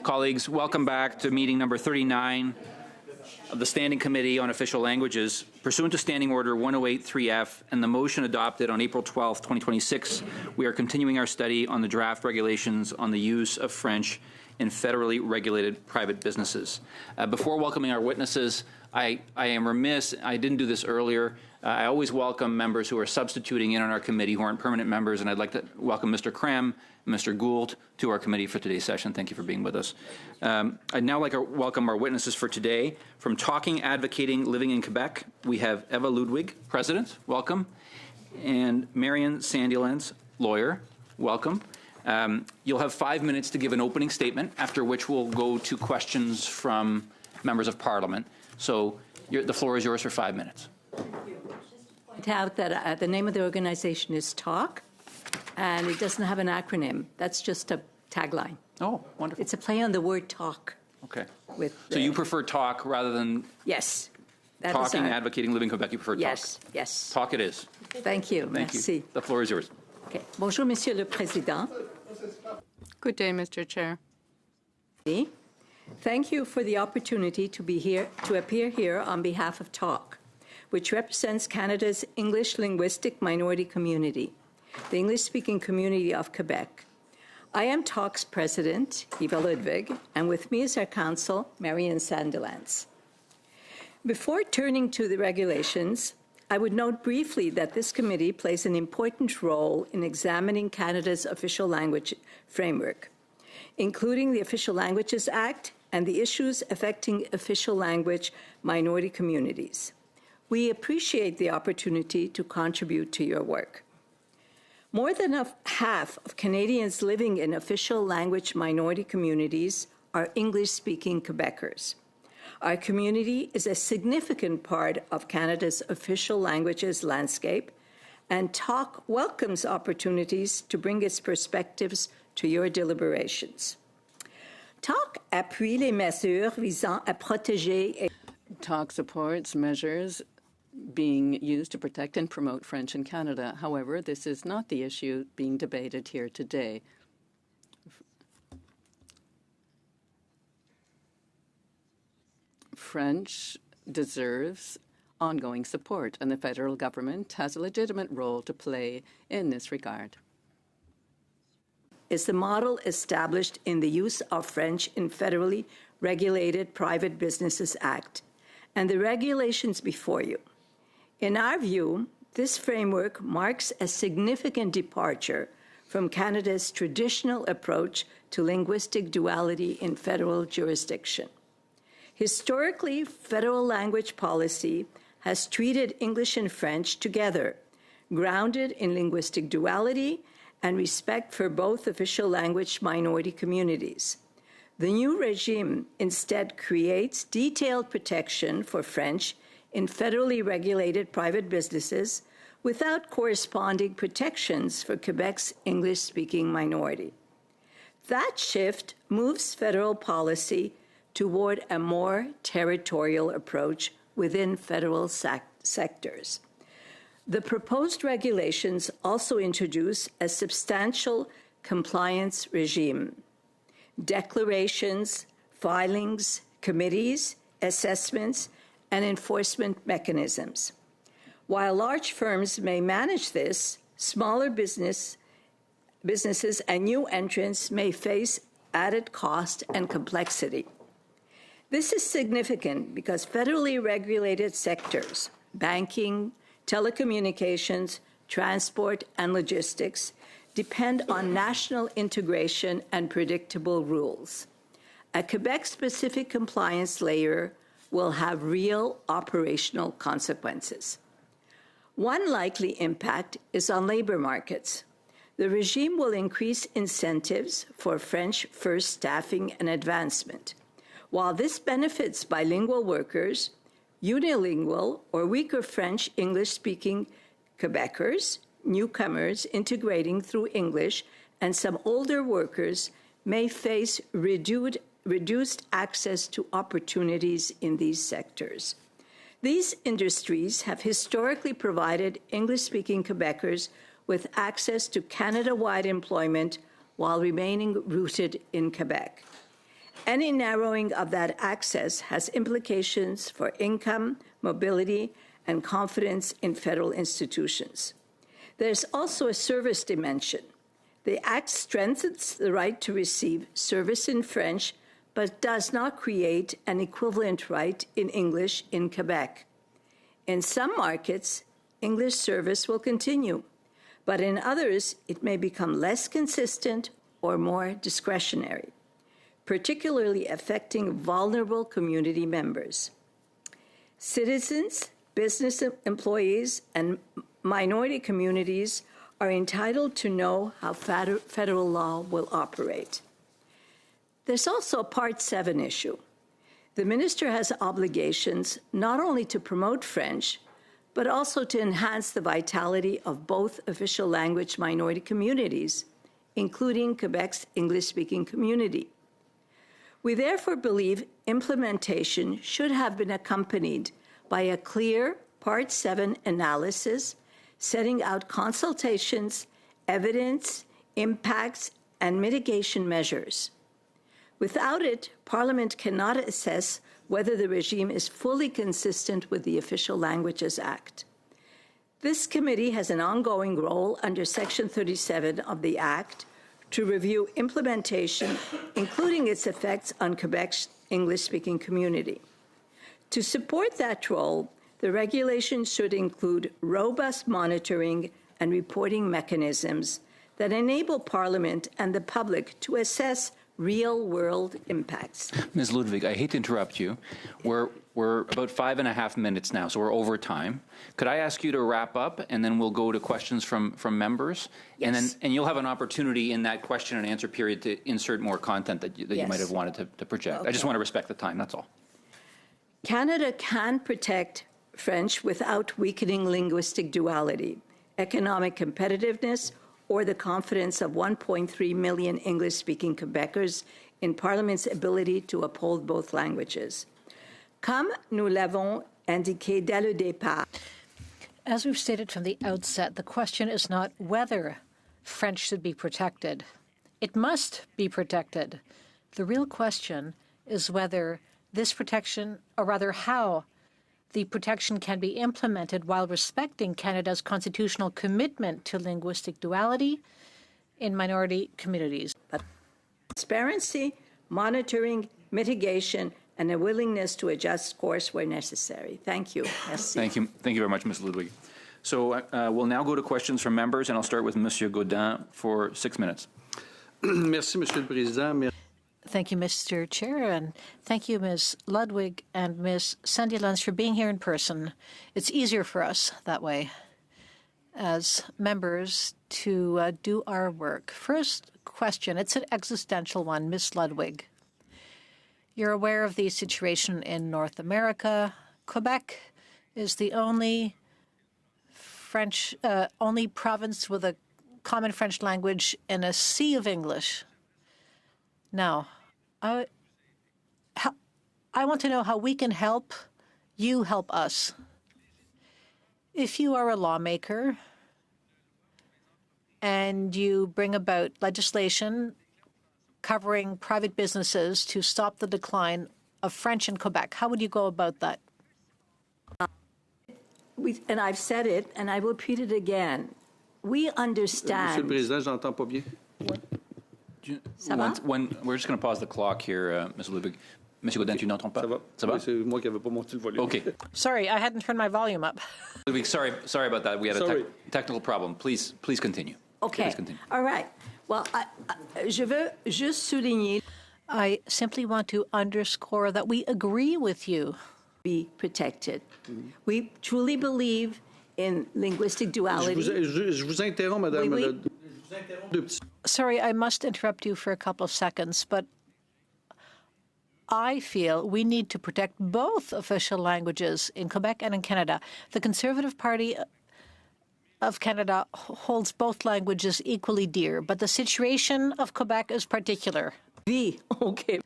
Colleagues, welcome back to meeting number 39 of the Standing Committee on Official Languages. Pursuant to Standing Order 108-3F and the motion adopted on April 12, 2026, we are continuing our study on the draft regulations on the use of French in federally regulated private businesses. Before welcoming our witnesses, I am remiss, I didn't do this earlier. I always welcome members who are substituting in on our committee who aren't permanent members, and I'd like to welcome Mr. Krem and Mr. Gould to our committee for today's session. Thank you for being with us. I'd now like to welcome our witnesses for today. From Talking, Advocating, Living in Quebec, we have Eva Ludwig, President, welcome, and Marion Sandilands, lawyer, welcome. You'll have 5 minutes to give an opening statement, after which we'll go to questions from members of Parliament. So the floor is yours for 5 minutes. Point out that the name of the organization is TALK, and it doesn't have an acronym. That's just a tagline. Oh, wonderful. It's a play on the word talk. Okay. So you prefer talk rather than yes. Talking, Advocating, Living Quebec, you prefer yes, talk? Yes. Talk it is. Thank you. Thank Merci. you. The floor is yours. Okay. Bonjour, Monsieur le Président. Good day, Mr. Chair. Thank you for the opportunity to appear here on behalf of TALK, which represents Canada's English linguistic minority community, the English-speaking community of Quebec. I am TALK's president, Eva Ludwig, and with me is our counsel, Marion Sandilands. Before turning to the regulations, I would note briefly that this committee plays an important role in examining Canada's official language framework, including the Official Languages Act and the issues affecting official language minority communities. We appreciate the opportunity to contribute to your work. More than half of Canadians living in official language minority communities are English-speaking Quebecers. Our community is a significant part of Canada's official languages landscape, and TALK welcomes opportunities to bring its perspectives to your deliberations. TALK appuie les mesures visant à protéger. TALK supports measures being used to protect and promote French in Canada. However, this is not the issue being debated here today. French deserves ongoing support, and the federal government has a legitimate role to play in this regard. Is the model established in the use of French in Federally Regulated Private Businesses Act and the regulations before you. In our view, this framework marks a significant departure from Canada's traditional approach to linguistic duality in federal jurisdiction. Historically, federal language policy has treated English and French together, grounded in linguistic duality and respect for both official language minority communities. The new regime instead creates detailed protection for French in federally regulated private businesses without corresponding protections for Quebec's English-speaking minority. That shift moves federal policy toward a more territorial approach within federal sectors. The proposed regulations also introduce a substantial compliance regime, declarations, filings, committees, assessments, and enforcement mechanisms. While large firms may manage this, smaller businesses and new entrants may face added cost and complexity. This is significant because federally regulated sectors, banking, telecommunications, transport, and logistics, depend on national integration and predictable rules. A Quebec-specific compliance layer will have real operational consequences. One likely impact is on labor markets. The regime will increase incentives for French-first staffing and advancement. While this benefits bilingual workers, unilingual or weaker French English-speaking Quebecers, newcomers integrating through English, and some older workers may face reduced access to opportunities in these sectors. These industries have historically provided English-speaking Quebecers with access to Canada-wide employment while remaining rooted in Quebec. Any narrowing of that access has implications for income, mobility, and confidence in federal institutions. There's also a service dimension. The Act strengthens the right to receive service in French, but does not create an equivalent right in English in Quebec. In some markets, English service will continue, but in others, it may become less consistent or more discretionary, particularly affecting vulnerable community members. Citizens, business employees, and minority communities are entitled to know how federal law will operate. There's also a Part 7 issue. The minister has obligations not only to promote French, but also to enhance the vitality of both official language minority communities, including Quebec's English-speaking community. We therefore believe implementation should have been accompanied by a clear Part 7 analysis setting out consultations, evidence, impacts, and mitigation measures. Without it, Parliament cannot assess whether the regime is fully consistent with the Official Languages Act. This committee has an ongoing role under Section 37 of the Act to review implementation, including its effects on Quebec's English-speaking community. To support that role, the regulation should include robust monitoring and reporting mechanisms that enable Parliament and the public to assess real-world impacts. Ms. Ludwig, I hate to interrupt you. We're about 5.5 minutes now, so we're over time. Could I ask you to wrap up, and then we'll go to questions from members? Yes. And you'll have an opportunity in that question and answer period to insert more content that you Yes. might have wanted to project. Okay. I just want to respect the time, that's all. Canada can protect French without weakening linguistic duality, economic competitiveness, or the confidence of 1.3 million English-speaking Quebecers in Parliament's ability to uphold both languages. Comme nous l'avons indiqué dès le départ, As we've stated from the outset, the question is not whether French should be protected. It must be protected. The real question is whether this protection, or rather how the protection can be implemented while respecting Canada's constitutional commitment to linguistic duality in minority communities. transparency, monitoring, mitigation, and a willingness to adjust course where necessary. Thank you. Merci. Thank you very much, Ms. Ludwig. So we'll now go to questions from members, and I'll start with Monsieur Gaudin for 6 minutes. Merci, Monsieur le Président. Thank you, Mr. Chair, and thank you, Ms. Ludwig and Ms. Sandilands, for being here in person. It's easier for us that way as members to do our work. First question, it's an existential one, Ms. Ludwig. You're aware of the situation in North America. Quebec is the only province with a common French language in a sea of English. Now, I want to know how we can help you help us. If you are a lawmaker and you bring about legislation covering private businesses to stop the decline of French in Quebec, how would you go about that? And I've said it, and I will repeat it again. We Monsieur le understand. Président, j'entends pas bien. Ça va? We're just going to pause the clock here, Ms. Ludwig. Monsieur Gaudin, tu n'entends pas? Ça va? Ça va? Oui, c'est moi qui n'avais pas monté le volume. Okay. Sorry, I hadn't turned my volume up. Ludwig, sorry about that. We had a Sorry. technical problem. Please continue. Okay. Please continue. All right. Well, je veux juste souligner I simply want to underscore that we agree with you. be protected. We truly believe in linguistic duality. Je vous interromps, Madame. Oui, oui. Je vous interromps 2 petits. Sorry, I must interrupt you for a couple of seconds, but I feel we need to protect both official languages in Quebec and in Canada. The Conservative Party of Canada holds both languages equally dear, but the situation of Quebec is particular. Okay.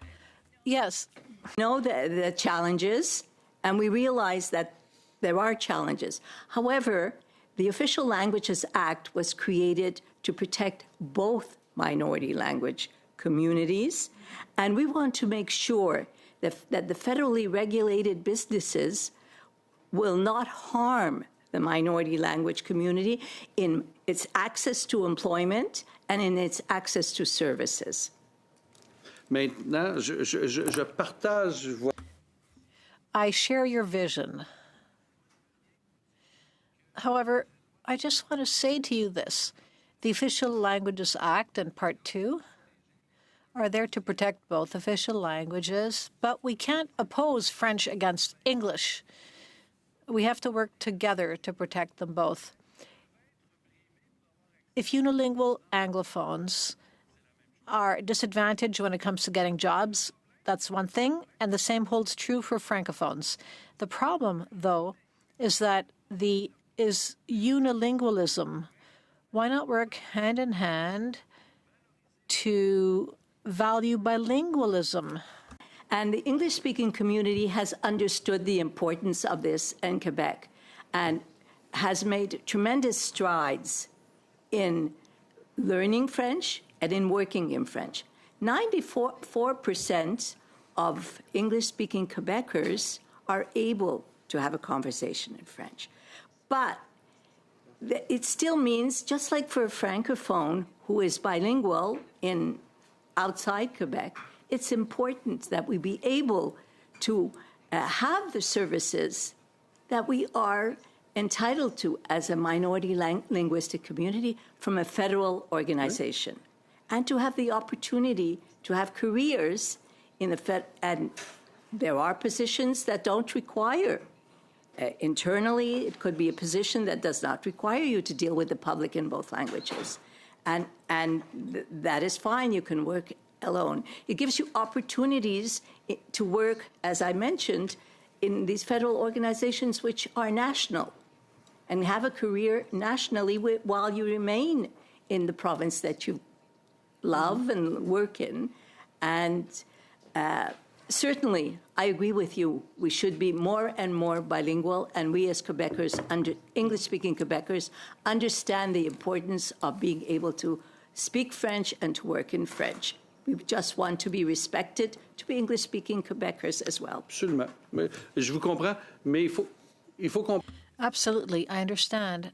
Yes, Know the challenges, and we realize that there are challenges. However, the Official Languages Act was created to protect both minority language communities, and we want to make sure that the federally regulated businesses will not harm the minority language community in its access to employment and in its access to services. Maintenant, je partage. I share your vision. However, I just want to say to you this. The Official Languages Act and Part 2 are there to protect both official languages, but we can't oppose French against English. We have to work together to protect them both. If unilingual Anglophones are disadvantaged when it comes to getting jobs, that's one thing, and the same holds true for Francophones. The problem, though, is that is unilingualism. Why not work hand in hand to value bilingualism? And the English-speaking community has understood the importance of this in Quebec and has made tremendous strides in learning French and in working in French. 94% of English-speaking Quebecers are able to have a conversation in French. But it still means, just like for a Francophone who is bilingual outside Quebec, it's important that we be able to have the services that we are entitled to as a minority linguistic community from a federal organization, and to have the opportunity to have careers in the and there are positions that don't require. Internally, it could be a position that does not require you to deal with the public in both languages. And that is fine. You can work alone. It gives you opportunities to work, as I mentioned, in these federal organizations which are national and have a career nationally while you remain in the province that you love and work in. And certainly, I agree with you. We should be more and more bilingual, and we as Quebecers, English-speaking Quebecers, understand the importance of being able to speak French and to work in French. We just want to be respected, to be English-speaking Quebecers as well. Absolument. Mais je vous comprends, mais il faut comprendre. Absolutely, I understand.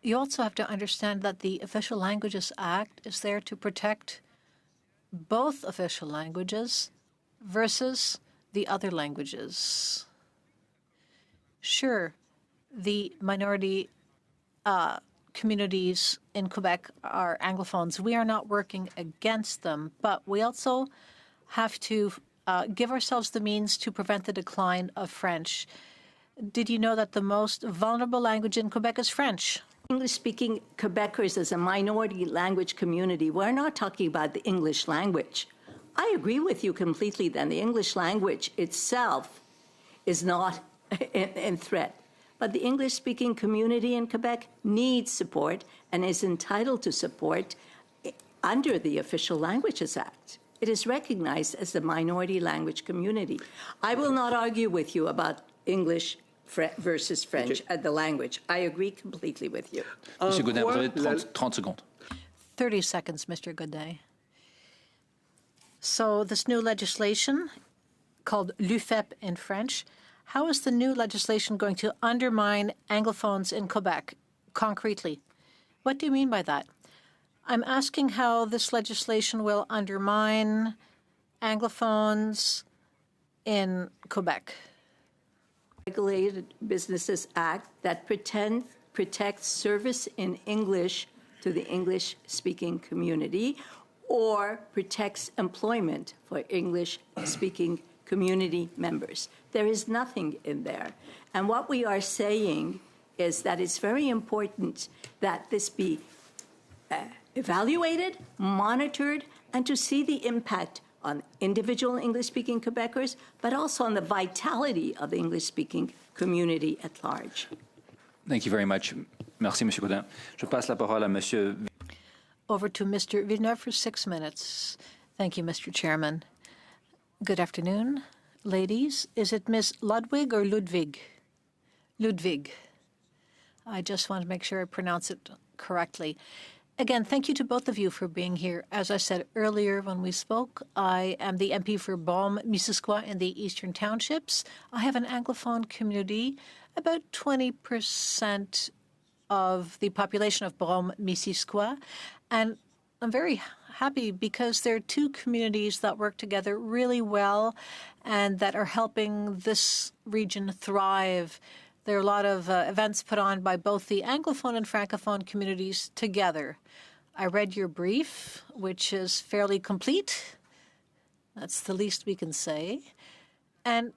You also have to understand that the Official Languages Act is there to protect both official languages versus the other languages. Sure, the minority communities in Quebec are Anglophones. We are not working against them, but we also have to give ourselves the means to prevent the decline of French. Did you know that the most vulnerable language in Quebec is French? English-speaking Quebecers as a minority language community, we're not talking about the English language. I agree with you completely that the English language itself is not in threat. But the English-speaking community in Quebec needs support and is entitled to support under the Official Languages Act. It is recognized as a minority language community. I will not argue with you about English versus French as the language. I agree completely with you. Monsieur Gaudin, vous avez 30 secondes. 30 seconds, Mr. Godet. So this new legislation, called l'UFEP in French, how is the new legislation going to undermine Anglophones in Quebec, concretely? What do you mean by that? I'm asking how this legislation will undermine Anglophones in Quebec. Regulated Businesses Act that protects service in English to the English-speaking community or protects employment for English-speaking community members. There is nothing in there. And what we are saying is that it's very important that this be evaluated, monitored, and to see the impact on individual English-speaking Quebecers, but also on the vitality of the English-speaking community at large. Thank you very much. Merci, Monsieur Gaudin. Je passe la parole à Monsieur. Over to Mr. Villeneuve for 6 minutes. Thank you, Mr. Chairman. Good afternoon, ladies. Is it Ms. Ludwig or Ludwig? Ludwig. I just want to make sure I pronounce it correctly. Again, thank you to both of you for being here. As I said earlier when we spoke, I am the MP for Beaume-Missisquoi in the Eastern Townships. I have an Anglophone community, about 20% of the population of Beaume-Missisquoi, and I'm very happy because there are two communities that work together really well and that are helping this region thrive. There are a lot of events put on by both the Anglophone and Francophone communities together. I read your brief, which is fairly complete. That's the least we can say. And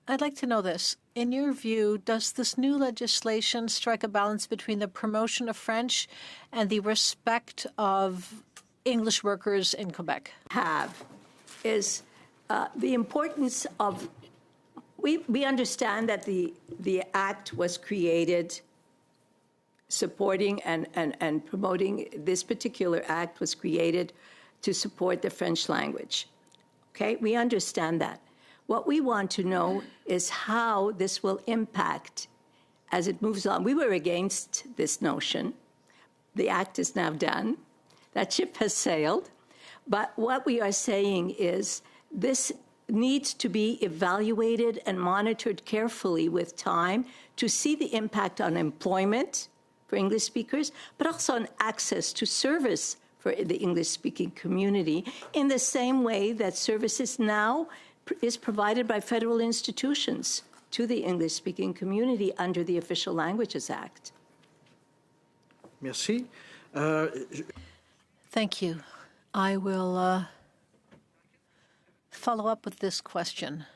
I'd like to know this. In your view, does this new legislation strike a balance between the promotion of French and the respect of English workers in Quebec? Is the importance of we understand that the Act was created supporting and promoting. This particular Act was created to support the French language. Okay, we understand that. What we want to know is how this will impact as it moves on. We were against this notion. The Act is now done. That ship has sailed. But what we are saying is this needs to be evaluated and monitored carefully with time to see the impact on employment for English speakers, but also on access to service for the English-speaking community in the same way that services now is provided by federal institutions to the English-speaking community under the Official Languages Act. Merci. Thank you. I will follow up with this question.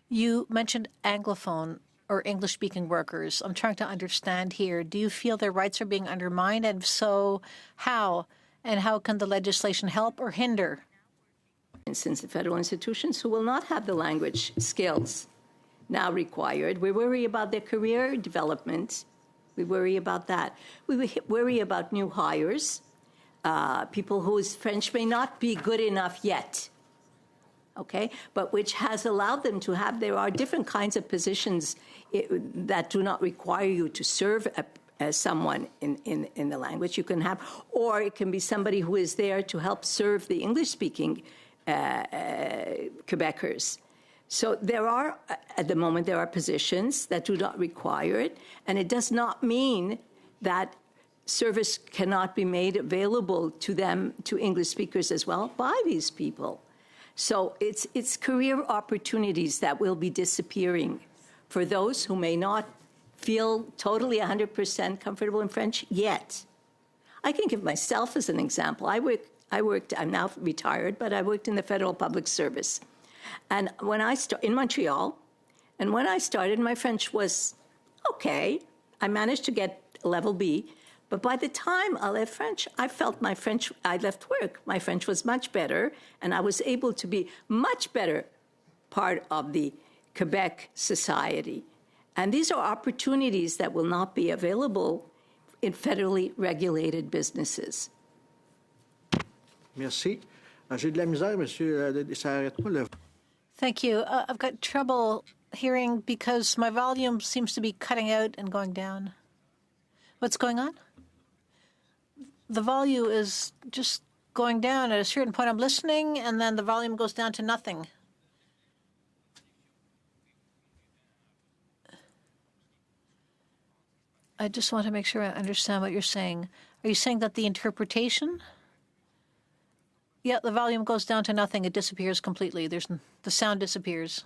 You mentioned Anglophone or English-speaking workers. I'm trying to understand here. Do you feel their rights are being undermined? And if so, how? And how can the legislation help or hinder? Since the federal institutions who will not have the language skills now required, we worry about their career development. We worry about that. We worry about new hires, people whose French may not be good enough yet, okay, but which has allowed them to have, there are different kinds of positions that do not require you to serve as someone in the language you can have, or it can be somebody who is there to help serve the English-speaking Quebecers. So there are, at the moment, there are positions that do not require it, and it does not mean that service cannot be made available to them, to English speakers as well, by these people. So it's career opportunities that will be disappearing for those who may not feel totally 100% comfortable in French yet. I can give myself as an example. I'm now retired, but I worked in the federal public service. And when I started in Montreal, and when I started, my French was okay. I managed to get level B. But by the time I left French, I left work. My French was much better, and I was able to be much better part of the Quebec society. And these are opportunities that will not be available in federally regulated businesses. Merci. J'ai de la misère, monsieur. Ça arrête pas le... Thank you. I've got trouble hearing because my volume seems to be cutting out and going down. What's going on? The volume is just going down. At a certain point, I'm listening, and then the volume goes down to nothing. I just want to make sure I understand what you're saying. Are you saying that the interpretation? Yeah, the volume goes down to nothing. It disappears completely. The sound disappears.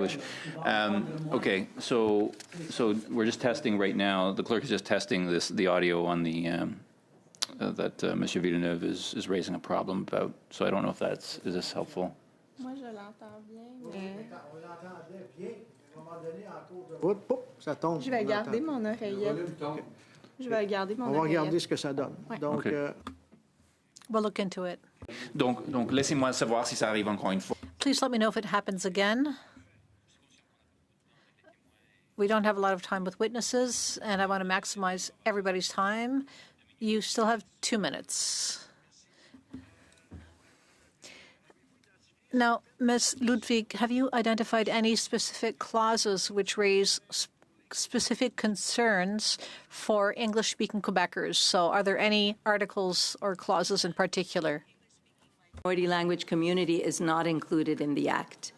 Okay, so we're just testing right now. The clerk is just testing the audio on the that Monsieur Villeneuve is raising a problem about. So I don't know if is this helpful. Moi, je l'entends bien, mais... Ça tombe. Je vais garder mon oreillette. Je vais garder mon oreillette. On va regarder oreillette. ce que ça donne. Ouais. Donc, Okay. We'll look into it. Donc laissez-moi savoir si ça arrive encore une fois. Please let me know if it happens again. We don't have a lot of time with witnesses, and I want to maximize everybody's time. You still have 2 minutes. Now, Ms. Ludwig, have you identified any specific clauses which raise specific concerns for English-speaking Quebecers? So are there any articles or clauses in particular? Minority language community is not included in the Act.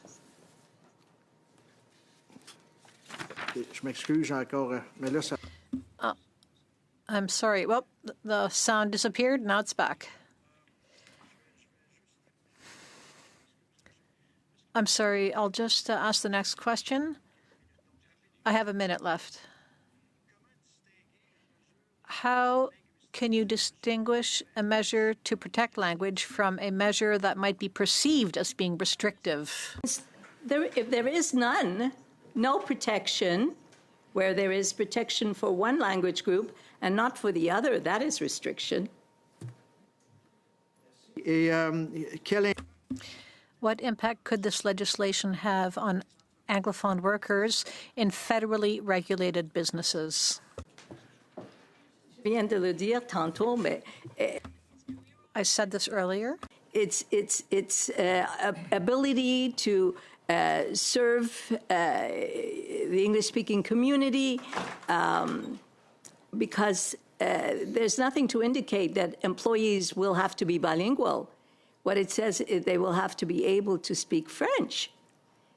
Je m'excuse encore, mais là, ça... I'm sorry. Well, the sound disappeared. Now it's back. I'm sorry. I'll just ask the next question. I have a minute left. How can you distinguish a measure to protect language from a measure that might be perceived as being restrictive? If there is none, no protection, where there is protection for one language group and not for the other, that is restriction. What impact could this legislation have on Anglophone workers in federally regulated businesses? Je viens de le dire tantôt, mais I said this earlier. its ability to serve the English-speaking community, because there's nothing to indicate that employees will have to be bilingual. What it says is they will have to be able to speak French.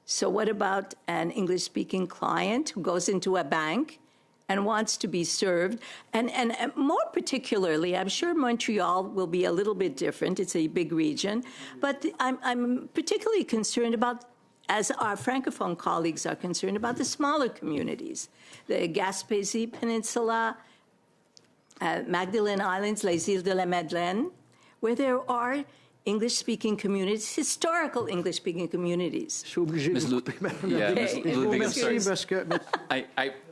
So what about an English-speaking client who goes into a bank and wants to be served? And more particularly, I'm sure Montreal will be a little bit different. It's a big region. But I'm particularly concerned about, as our Francophone colleagues are concerned, about the smaller communities, the Gaspésie Peninsula, Magdalen Islands, les Îles de la Madeleine, where there are English-speaking communities, historical English-speaking communities. Je suis obligé de vous couper, Madame la Ms. Présidente. Ludwig, I'm Merci, sorry. parce que...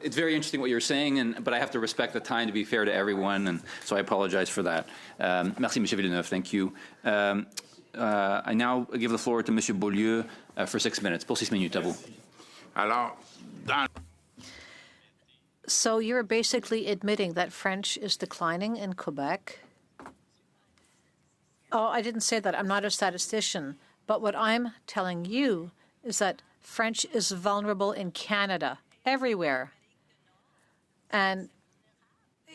It's very interesting what you're saying, but I have to respect the time to be fair to everyone, and so I apologize for that. Merci, M. Villeneuve. Thank you. I now give the floor to M. Beaulieu for 6 minutes. Pour 6 minutes, à vous. Alors, dans... So you're basically admitting that French is declining in Quebec? Oh, I didn't say that. I'm not a statistician. But what I'm telling you is that French is vulnerable in Canada, everywhere. And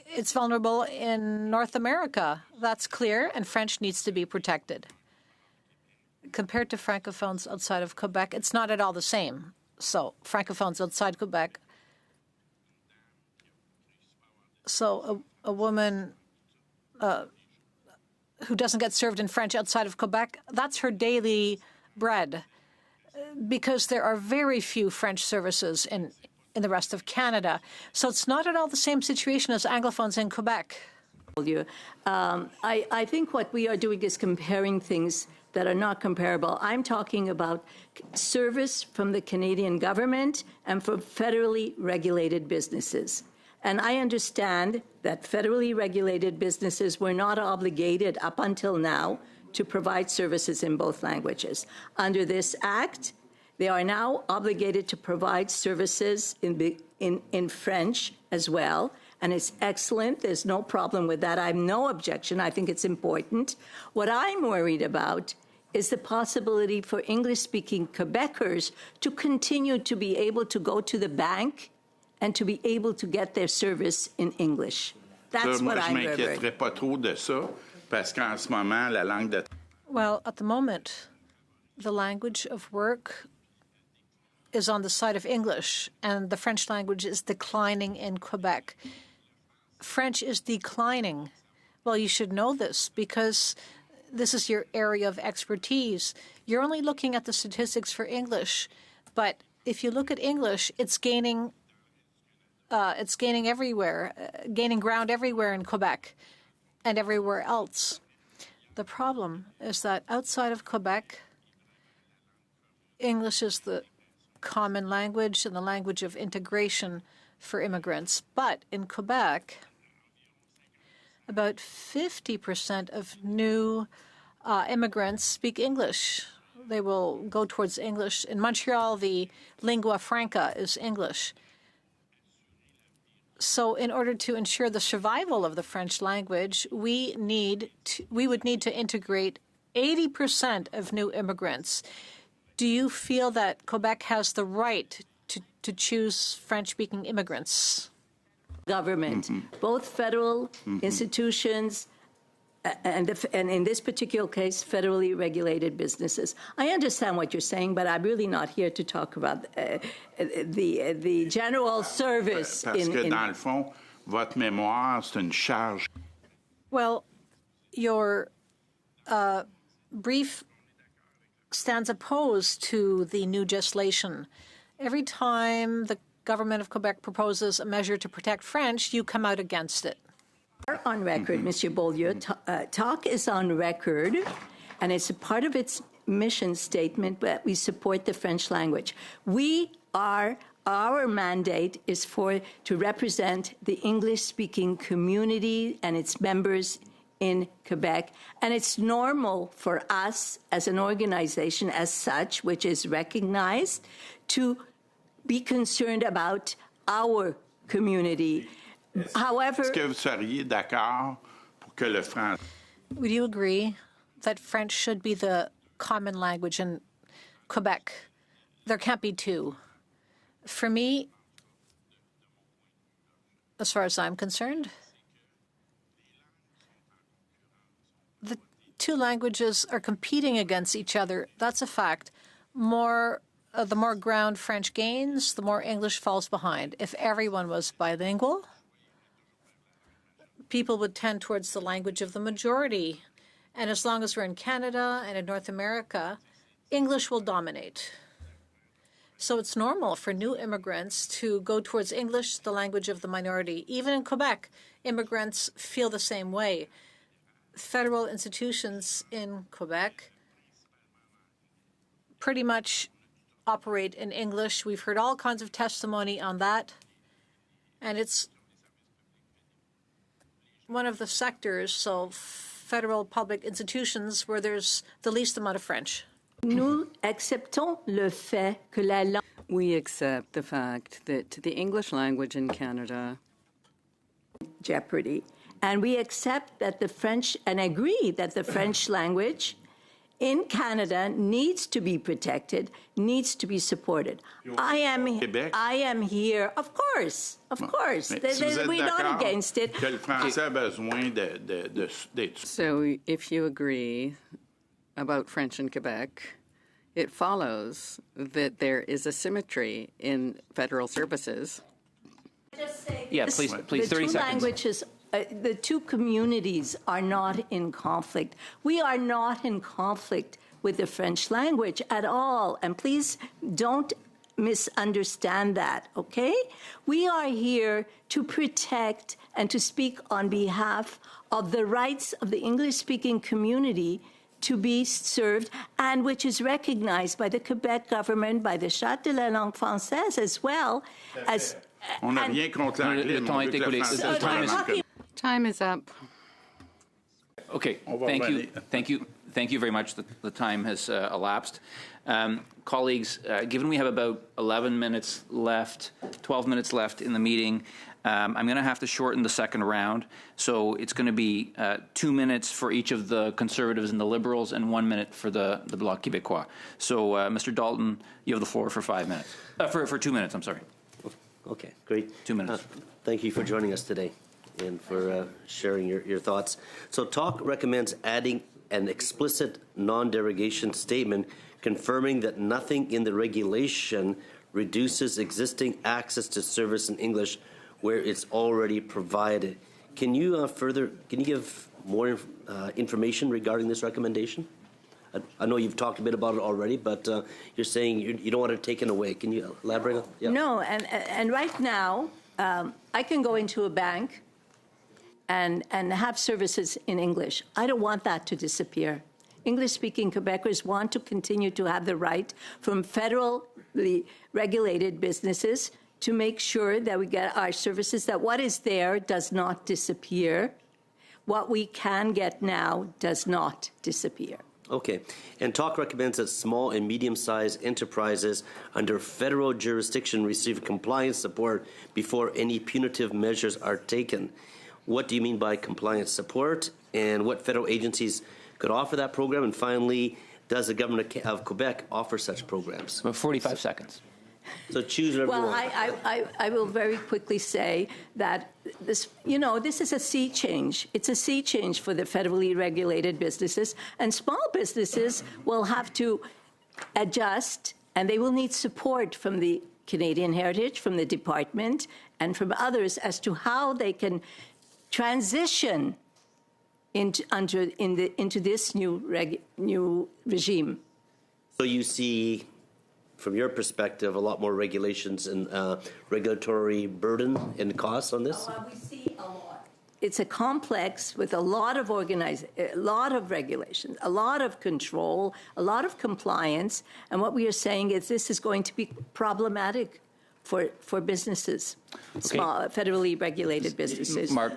it's vulnerable in North America. That's clear, and French needs to be protected. Compared to Francophones outside of Quebec, it's not at all the same. So Francophones outside Quebec, so a woman who doesn't get served in French outside of Quebec, that's her daily bread, because there are very few French services in the rest of Canada. So it's not at all the same situation as Anglophones in Quebec. I think what we are doing is comparing things that are not comparable. I'm talking about service from the Canadian government and from federally regulated businesses. And I understand that federally regulated businesses were not obligated up until now to provide services in both languages. Under this Act, they are now obligated to provide services in French as well, and it's excellent. There's no problem with that. I have no objection. I think it's important. What I'm worried about is the possibility for English-speaking Quebecers to continue to be able to go to the bank and to be able to get their service in English. That's what I'm worried about. Moi, je ne m'inquiéterais pas trop de ça, parce qu'en ce moment, la langue de... Well, at the moment, the language of work is on the side of English, and the French language is declining in Quebec. French is declining. Well, you should know this because this is your area of expertise. You're only looking at the statistics for English, but if you look at English, it's gaining everywhere, gaining ground everywhere in Quebec and everywhere else. The problem is that outside of Quebec, English is the common language and the language of integration for immigrants. But in Quebec, about 50% of new immigrants speak English. They will go towards English. In Montreal, the lingua franca is English. So in order to ensure the survival of the French language, we would need to integrate 80% of new immigrants. Do you feel that Quebec has the right to choose French-speaking immigrants? Government, both federal institutions and in this particular case, federally regulated businesses. I understand what you're saying, but I'm really not here to talk about the general service. Parce que dans le fond, votre mémoire, c'est une charge. Well, your brief stands opposed to the new legislation. Every time the government of Quebec proposes a measure to protect French, you come out against it. On record, Monsieur Beaulieu, TALK is on record, and it's a part of its mission statement that we support the French language. Our mandate is to represent the English-speaking community and its members in Quebec, and it's normal for us as an organization as such, which is recognized, to be concerned about our community. However, Est-ce que vous seriez d'accord pour que le français... Would you agree that French should be the common language in Quebec? There can't be two. For me, as far as I'm concerned, the two languages are competing against each other. That's a fact. The more ground French gains, the more English falls behind. If everyone was bilingual, people would tend towards the language of the majority. And as long as we're in Canada and in North America, English will dominate. So it's normal for new immigrants to go towards English, the language of the minority. Even in Quebec, immigrants feel the same way. Federal institutions in Quebec pretty much operate in English. We've heard all kinds of testimony on that. And it's one of the sectors, so federal public institutions, where there's the least amount of French. Nous acceptons le fait que la langue... We accept the fact that the English language in Canada... jeopardy. And we accept that the French, and agree that the French language in Canada needs to be protected, needs to be supported. I am here, of course. We're not against it. Que le français a besoin d'être... So if you agree about French in Quebec, it follows that there is a symmetry in federal services. Yeah, please, 30 seconds. Languages, the two communities are not in conflict. We are not in conflict with the French language at all. And please don't misunderstand that, okay? We are here to protect and to speak on behalf of the rights of the English-speaking community to be served, and which is recognized by the Quebec government, by the Charte de la langue française as well as... On n'a rien contre l'anglais, mais on veut que le français... Time is up. Okay, thank you very much. The time has elapsed. Colleagues, given we have about 11 minutes left, 12 minutes left in the meeting, I'm going to have to shorten the second round. So it's going to be 2 minutes for each of the Conservatives and the Liberals and 1 minute for the Bloc Québécois. So, Mr. Dalton, you have the floor for 5 minutes. For 2 minutes, I'm sorry. Okay, great. 2 minutes. Thank you for joining us today and for sharing your thoughts. So TALK recommends adding an explicit non-derogation statement confirming that nothing in the regulation reduces existing access to service in English where it's already provided. Can you give more information regarding this recommendation? I know you've talked a bit about it already, but you're saying you don't want it taken away. Can you elaborate? Yeah. No, and right now, I can go into a bank and have services in English. I don't want that to disappear. English-speaking Quebecers want to continue to have the right from federally regulated businesses to make sure that we get our services, that what is there does not disappear. What we can get now does not disappear. Okay. And TALK recommends that small and medium-sized enterprises under federal jurisdiction receive compliance support before any punitive measures are taken. What do you mean by compliance support, and what federal agencies could offer that program? And finally, does the government of Quebec offer such programs? About 45 seconds. So choose whatever you Well, want. I will very quickly say that this is a sea change. It's a sea change for the federally regulated businesses, and small businesses will have to adjust, and they will need support from the Canadian Heritage, from the department, and from others as to how they can transition into this new regime. So you see, from your perspective, a lot more regulations and regulatory burden and costs on this? We see a lot. It's a complex with a lot of a lot of regulations, a lot of control, a lot of compliance. And what we are saying is this is going to be problematic for businesses, small, federally regulated businesses. Mark,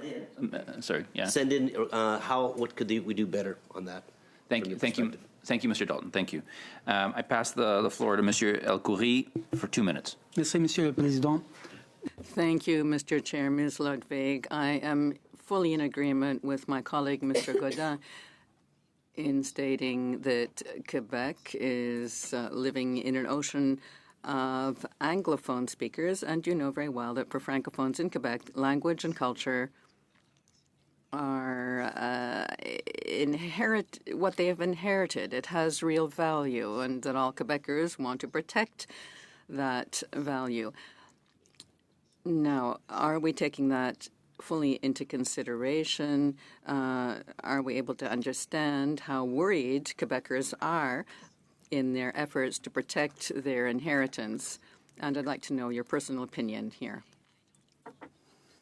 sorry, yeah. Send in what could we do better on that? Thank you, Mr. Dalton. Thank you. I pass the floor to Monsieur El-Khoury for 2 minutes. Merci, Monsieur le Président. Thank you, Mr. Chair. Ms. Ludwig, I am fully in agreement with my colleague, Mr. Godin, in stating that Quebec is living in an ocean of Anglophone speakers, and you know very well that for Francophones in Quebec, language and culture are what they have inherited. It has real value, and that all Quebecers want to protect that value. Now, are we taking that fully into consideration? Are we able to understand how worried Quebecers are in their efforts to protect their inheritance? And I'd like to know your personal opinion here.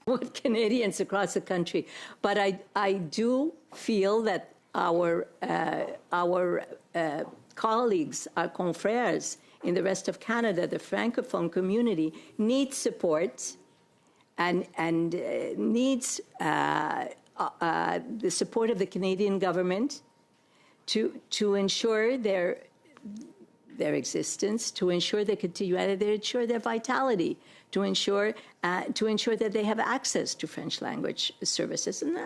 With Canadians across the country, but I do feel that our colleagues, our confrères in the rest of Canada, the Francophone community, needs support and needs the support of the Canadian government to ensure their existence, to ensure their continuity, to ensure their vitality, to ensure that they have access to French language services. And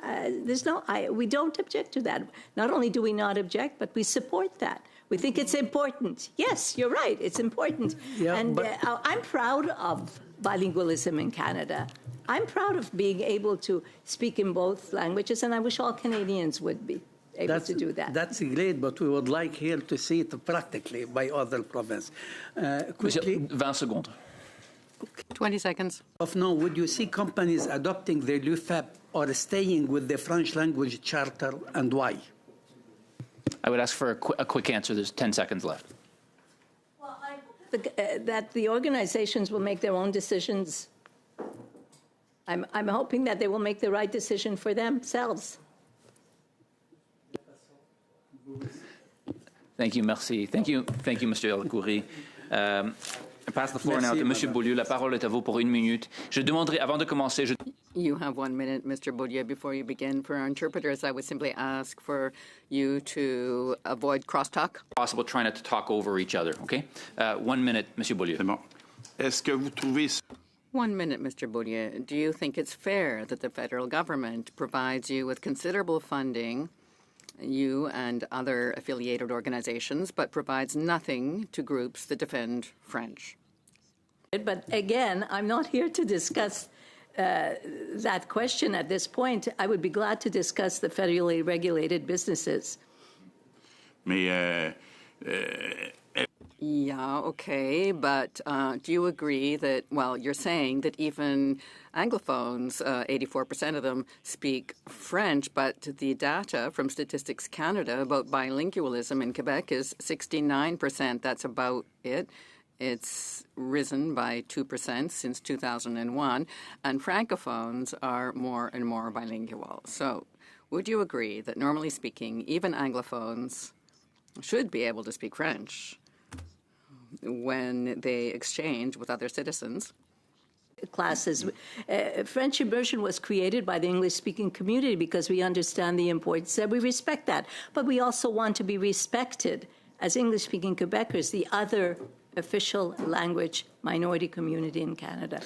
we don't object to that. Not only do we not object, but we support that. We think it's important. Yes, you're right. It's important. Yeah, and I'm proud of bilingualism in Canada. I'm proud of being able to speak in both languages, and I wish all Canadians would be able to do that. That's great, but we would like here to see it practically by other provinces. Quickly, 20 seconds. 20 seconds. Now, would you see companies adopting the LUFAP or staying with the French language charter, and why? I would ask for a quick answer. There's 10 seconds left. Well, I hope that the organizations will make their own decisions. I'm hoping that they will make the right decision for themselves. Thank you, merci. Thank you, Mr. El-Khoury. I pass the floor now to Monsieur Beaulieu. La parole est à vous pour 1 minute. Je demanderai, avant de commencer, You have 1 minute, Mr. Beaulieu. Before you begin, for our interpreters, I would simply ask for you to avoid crosstalk. Possible, try not to talk over each other, okay? 1 minute, Monsieur Beaulieu. C'est bon. Est-ce que vous trouvez 1 minute, Mr. Beaulieu. Do you think it's fair that the federal government provides you with considerable funding, you and other affiliated organizations, but provides nothing to groups that defend French? But again, I'm not here to discuss that question at this point. I would be glad to discuss the federally regulated businesses. Mais Yeah, okay, but do you agree that, well, you're saying that even Anglophones, 84% of them speak French, but the data from Statistics Canada about bilingualism in Quebec is 69%. That's about it. It's risen by 2% since 2001, and Francophones are more and more bilingual. So would you agree that, normally speaking, even Anglophones should be able to speak French when they exchange with other citizens? Classes. French immersion was created by the English-speaking community because we understand the importance, and we respect that. But we also want to be respected as English-speaking Quebecers, the other official language minority community in Canada.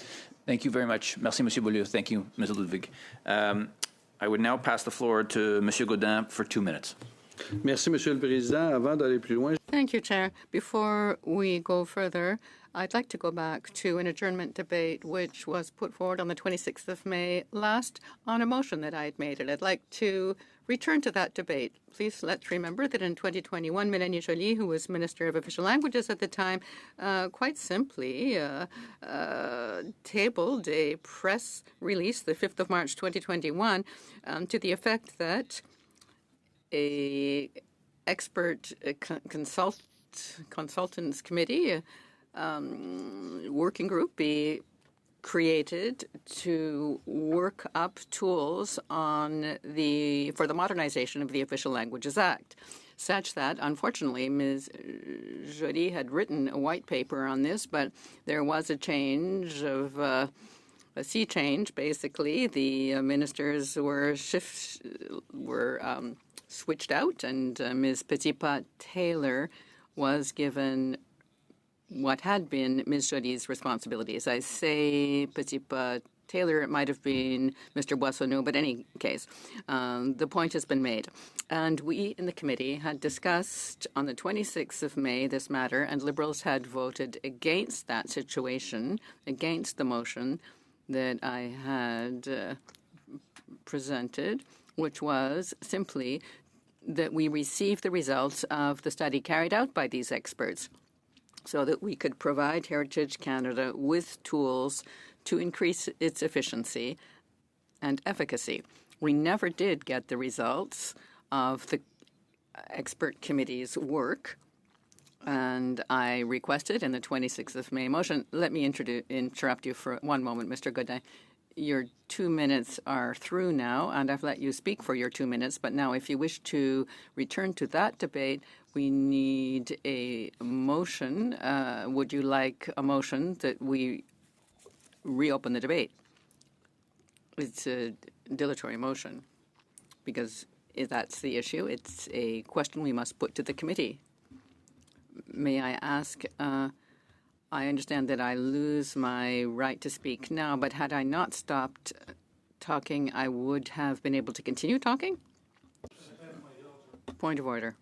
Thank you very much. Merci, Monsieur Beaulieu. Thank you, Ms. Ludwig. I would now pass the floor to Monsieur Godin for 2 minutes. Merci, Monsieur le Président. Avant d'aller plus loin, Thank you, Chair. Before we go further, I'd like to go back to an adjournment debate which was put forward on the 26th of May last on a motion that I had made, and I'd like to return to that debate. Please let's remember that in 2021, Mélanie Joly, who was Minister of Official Languages at the time, quite simply tabled a press release the 5th of March 2021 to the effect that a expert consultants committee working group be created to work up tools on for the modernization of the Official Languages Act, such that, unfortunately, Ms. Joly had written a white paper on this, but there was a change of a sea change, basically. The ministers were switched out, and Ms. Petitpas-Taylor was given what had been Ms. Joly's responsibilities. I say Petitpas-Taylor, it might have been Mr. Boissonneau, but in any case, the point has been made. And we in the committee had discussed on the 26th of May this matter, and Liberals had voted against that situation, against the motion that I had presented, which was simply that we receive the results of the study carried out by these experts so that we could provide Heritage Canada with tools to increase its efficiency and efficacy. We never did get the results of the expert committee's work, and I requested in the 26th of May motion. Let me interrupt you for one moment, Mr. Godin. Your 2 minutes are through now, and I've let you speak for your 2 minutes. But now, if you wish to return to that debate, we need a motion. Would you like a motion that we reopen the debate? It's a dilatory motion because if that's the issue. It's a question we must put to the committee. May I ask? I understand that I lose my right to speak now, but had I not stopped talking, I would have been able to continue talking? Point of order.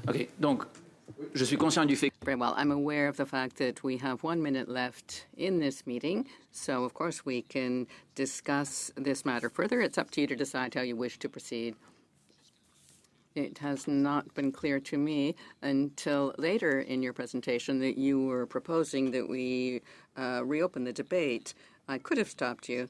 OK, donc, je suis conscient du fait. Very well. I'm aware of the fact that we have 1 minute left in this meeting, so of course we can discuss this matter further. It's up to you to decide how you wish to proceed. It has not been clear to me until later in your presentation that you were proposing that we reopen the debate. I could have stopped you.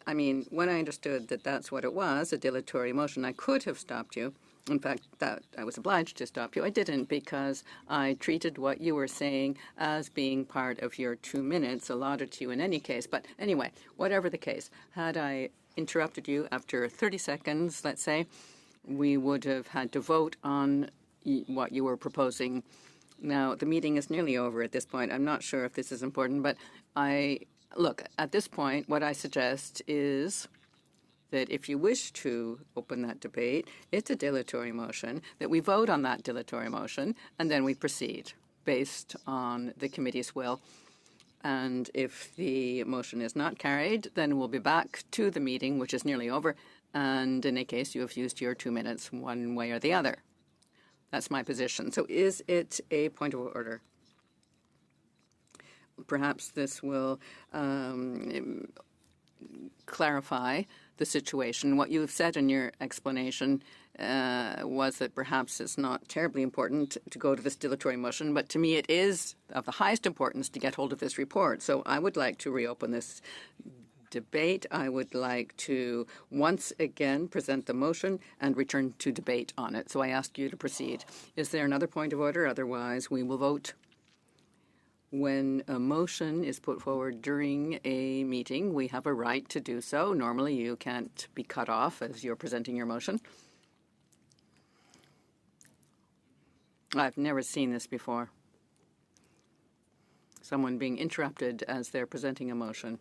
I mean, when I understood that that's what it was, a dilatory motion, I could have stopped you. In fact, that I was obliged to stop you. I didn't because I treated what you were saying as being part of your 2 minutes allotted to you in any case. But anyway, whatever the case, had I interrupted you after 30 seconds, let's say, we would have had to vote on what you were proposing. Now, the meeting is nearly over at this point. I'm not sure if this is important, but look, at this point, what I suggest is that if you wish to open that debate, it's a dilatory motion, that we vote on that dilatory motion, and then we proceed based on the committee's will. And if the motion is not carried, then we'll be back to the meeting, which is nearly over, and in a case you have used your 2 minutes one way or the other. That's my position. So is it a point of order? clarify the situation. What you've said in your explanation was that perhaps it's not terribly important to go to this dilatory motion, but to me it is of the highest importance to get hold of this report. So I would like to reopen this debate. I would like to once again present the motion and return to debate on it. So I ask you to proceed. Is there another point of order? Otherwise, we will vote. When a motion is put forward during a meeting, we have a right to do so. Normally, you can't be cut off as you're presenting your motion. I've never seen this before. Someone being interrupted as they're presenting a motion.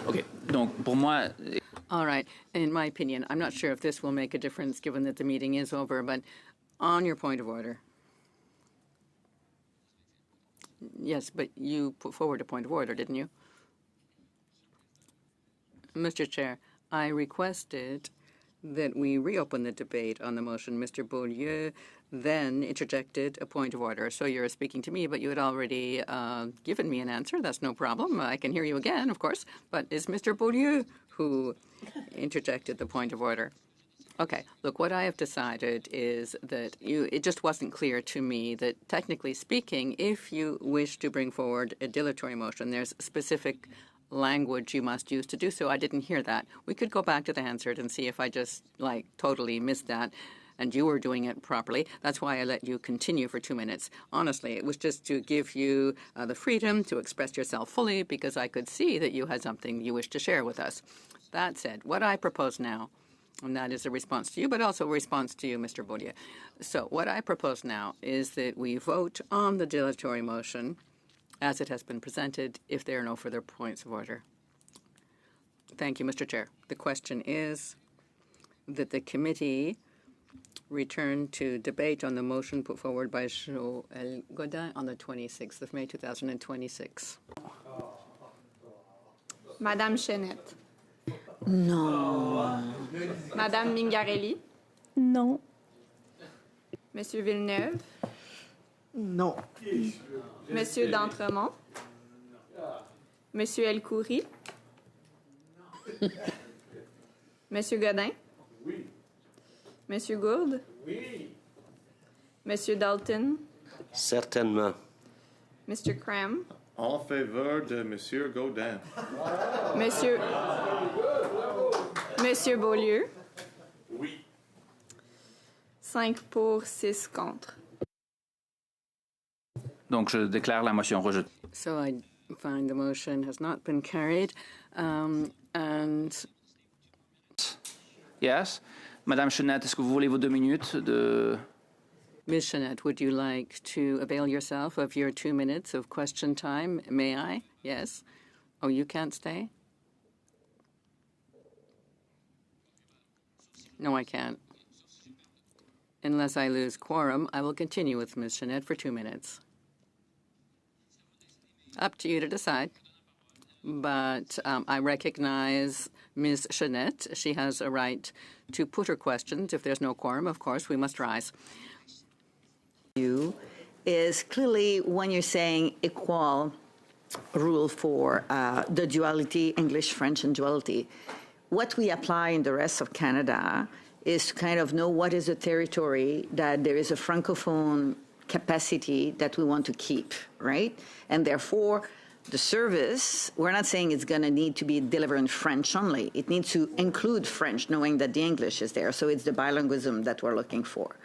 OK. Donc, pour moi, All right. In my opinion, I'm not sure if this will make a difference given that the meeting is over, but on your point of order. Yes, but you put forward a point of order, didn't you? Mr. Chair, I requested that we reopen the debate on the motion. Mr. Beaulieu then interjected a point of order. So you're speaking to me, but you had already given me an answer. That's no problem. I can hear you again, of course. But it's Mr. Beaulieu who interjected the point of order. Okay, look, what I have decided is that it just wasn't clear to me that, technically speaking, if you wish to bring forward a dilatory motion, there's specific language you must use to do so. I didn't hear that. We could go back to the Hansard and see if I just, totally missed that and you were doing it properly. That's why I let you continue for 2 minutes. Honestly, it was just to give you the freedom to express yourself fully because I could see that you had something you wished to share with us. That said, what I propose now, and that is a response to you, but also a response to you, Mr. Beaulieu. So what I propose now is that we vote on the dilatory motion as it has been presented if there are no further points of order. Thank you, Mr. Chair. The question is that the committee return to debate on the motion put forward by Joël Godin on the 26th of May, 2026. Madame Chenette. No. Madame Mingarelli. No. Monsieur Villeneuve. Non. Monsieur d'Entremont. Monsieur Elcoury. Monsieur Godin. Oui. Monsieur Gourde. Oui. Monsieur Dalton. Certainement. Mr. Cram. En faveur de Monsieur Godin. Monsieur Beaulieu. Oui. 5 pour, 6 contre. donc je déclare la motion rejetée. So I find the motion has not been carried. And Yes. Madame Chenette, est-ce que vous voulez vos 2 minutes de... Ms. Chenette, would you like to avail yourself of your 2 minutes of question time? May I? Yes. Oh, you can't stay? No, I can't. Unless I lose quorum, I will continue with Ms. Chenette for 2 minutes. Up to you to decide. But I recognize Ms. Chenette. She has a right to put her questions. If there's no quorum, of course, we must rise. You is clearly when you're saying equal rule for the duality, English, French, and duality. What we apply in the rest of Canada is to kind of know what is a territory that there is a francophone capacity that we want to keep, right? And therefore, the service, we're not saying it's going to need to be delivered in French only. It needs to include French, knowing that the English is there. So it's the bilingualism that we're looking for.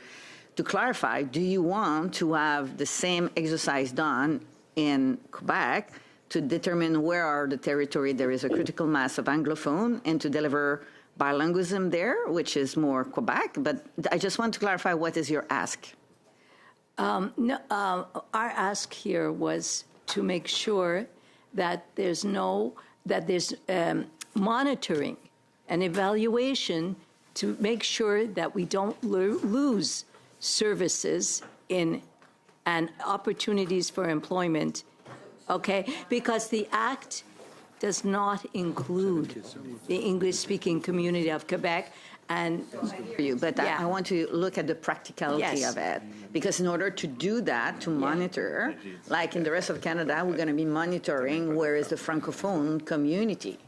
To clarify, do you want to have the same exercise done in Quebec to determine where are the territory there is a critical mass of Anglophone and to deliver bilingualism there, which is more Quebec? But I just want to clarify, what is your ask? No, our ask here was to make sure that there's monitoring and evaluation to make sure that we don't lose services in and opportunities for employment, okay? Because the Act does not include the English-speaking community of Quebec, and you, but Yeah. I want to look at the practicality Yes. of it. Because in order to do that, to monitor, like in the rest of Canada, we're going to be monitoring where is the Francophone community.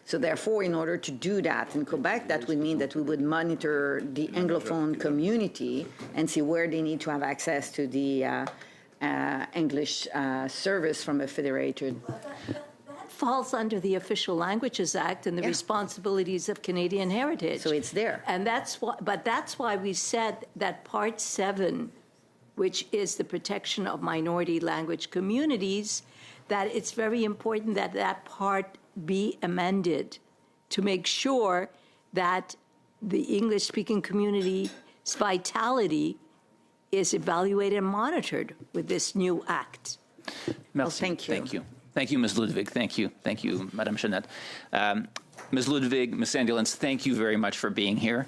So therefore, in order to do that in Quebec, that would mean that we would monitor the Anglophone community and see where they need to have access to the English service from a federated. falls under the Official Languages Act and the Yeah. responsibilities of Canadian heritage. So it's there. And that's why we said that Part 7, which is the protection of minority language communities, that it's very important that that part be amended to make sure that the English-speaking community's vitality is evaluated and monitored with this new act. Merci. thank you. Thank you. Thank you, Ms. Ludwig. Thank you. Thank you, Madame Chanette. Ms. Ludwig, Ms. Sandilands, thank you very much for being here.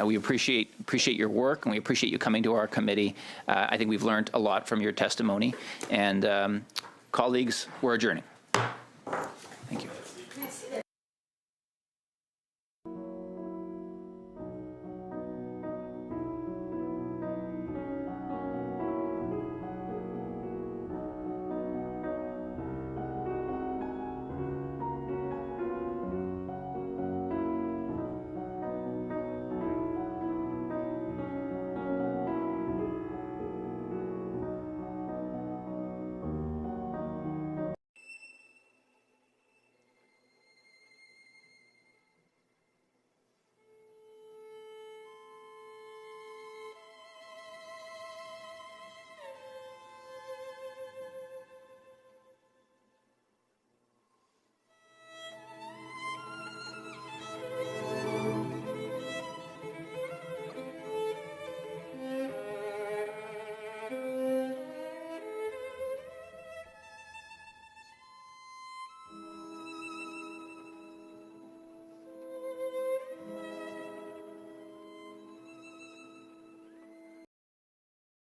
We appreciate your work, and we appreciate you coming to our committee. I think we've learned a lot from your testimony. And colleagues, we're adjourning.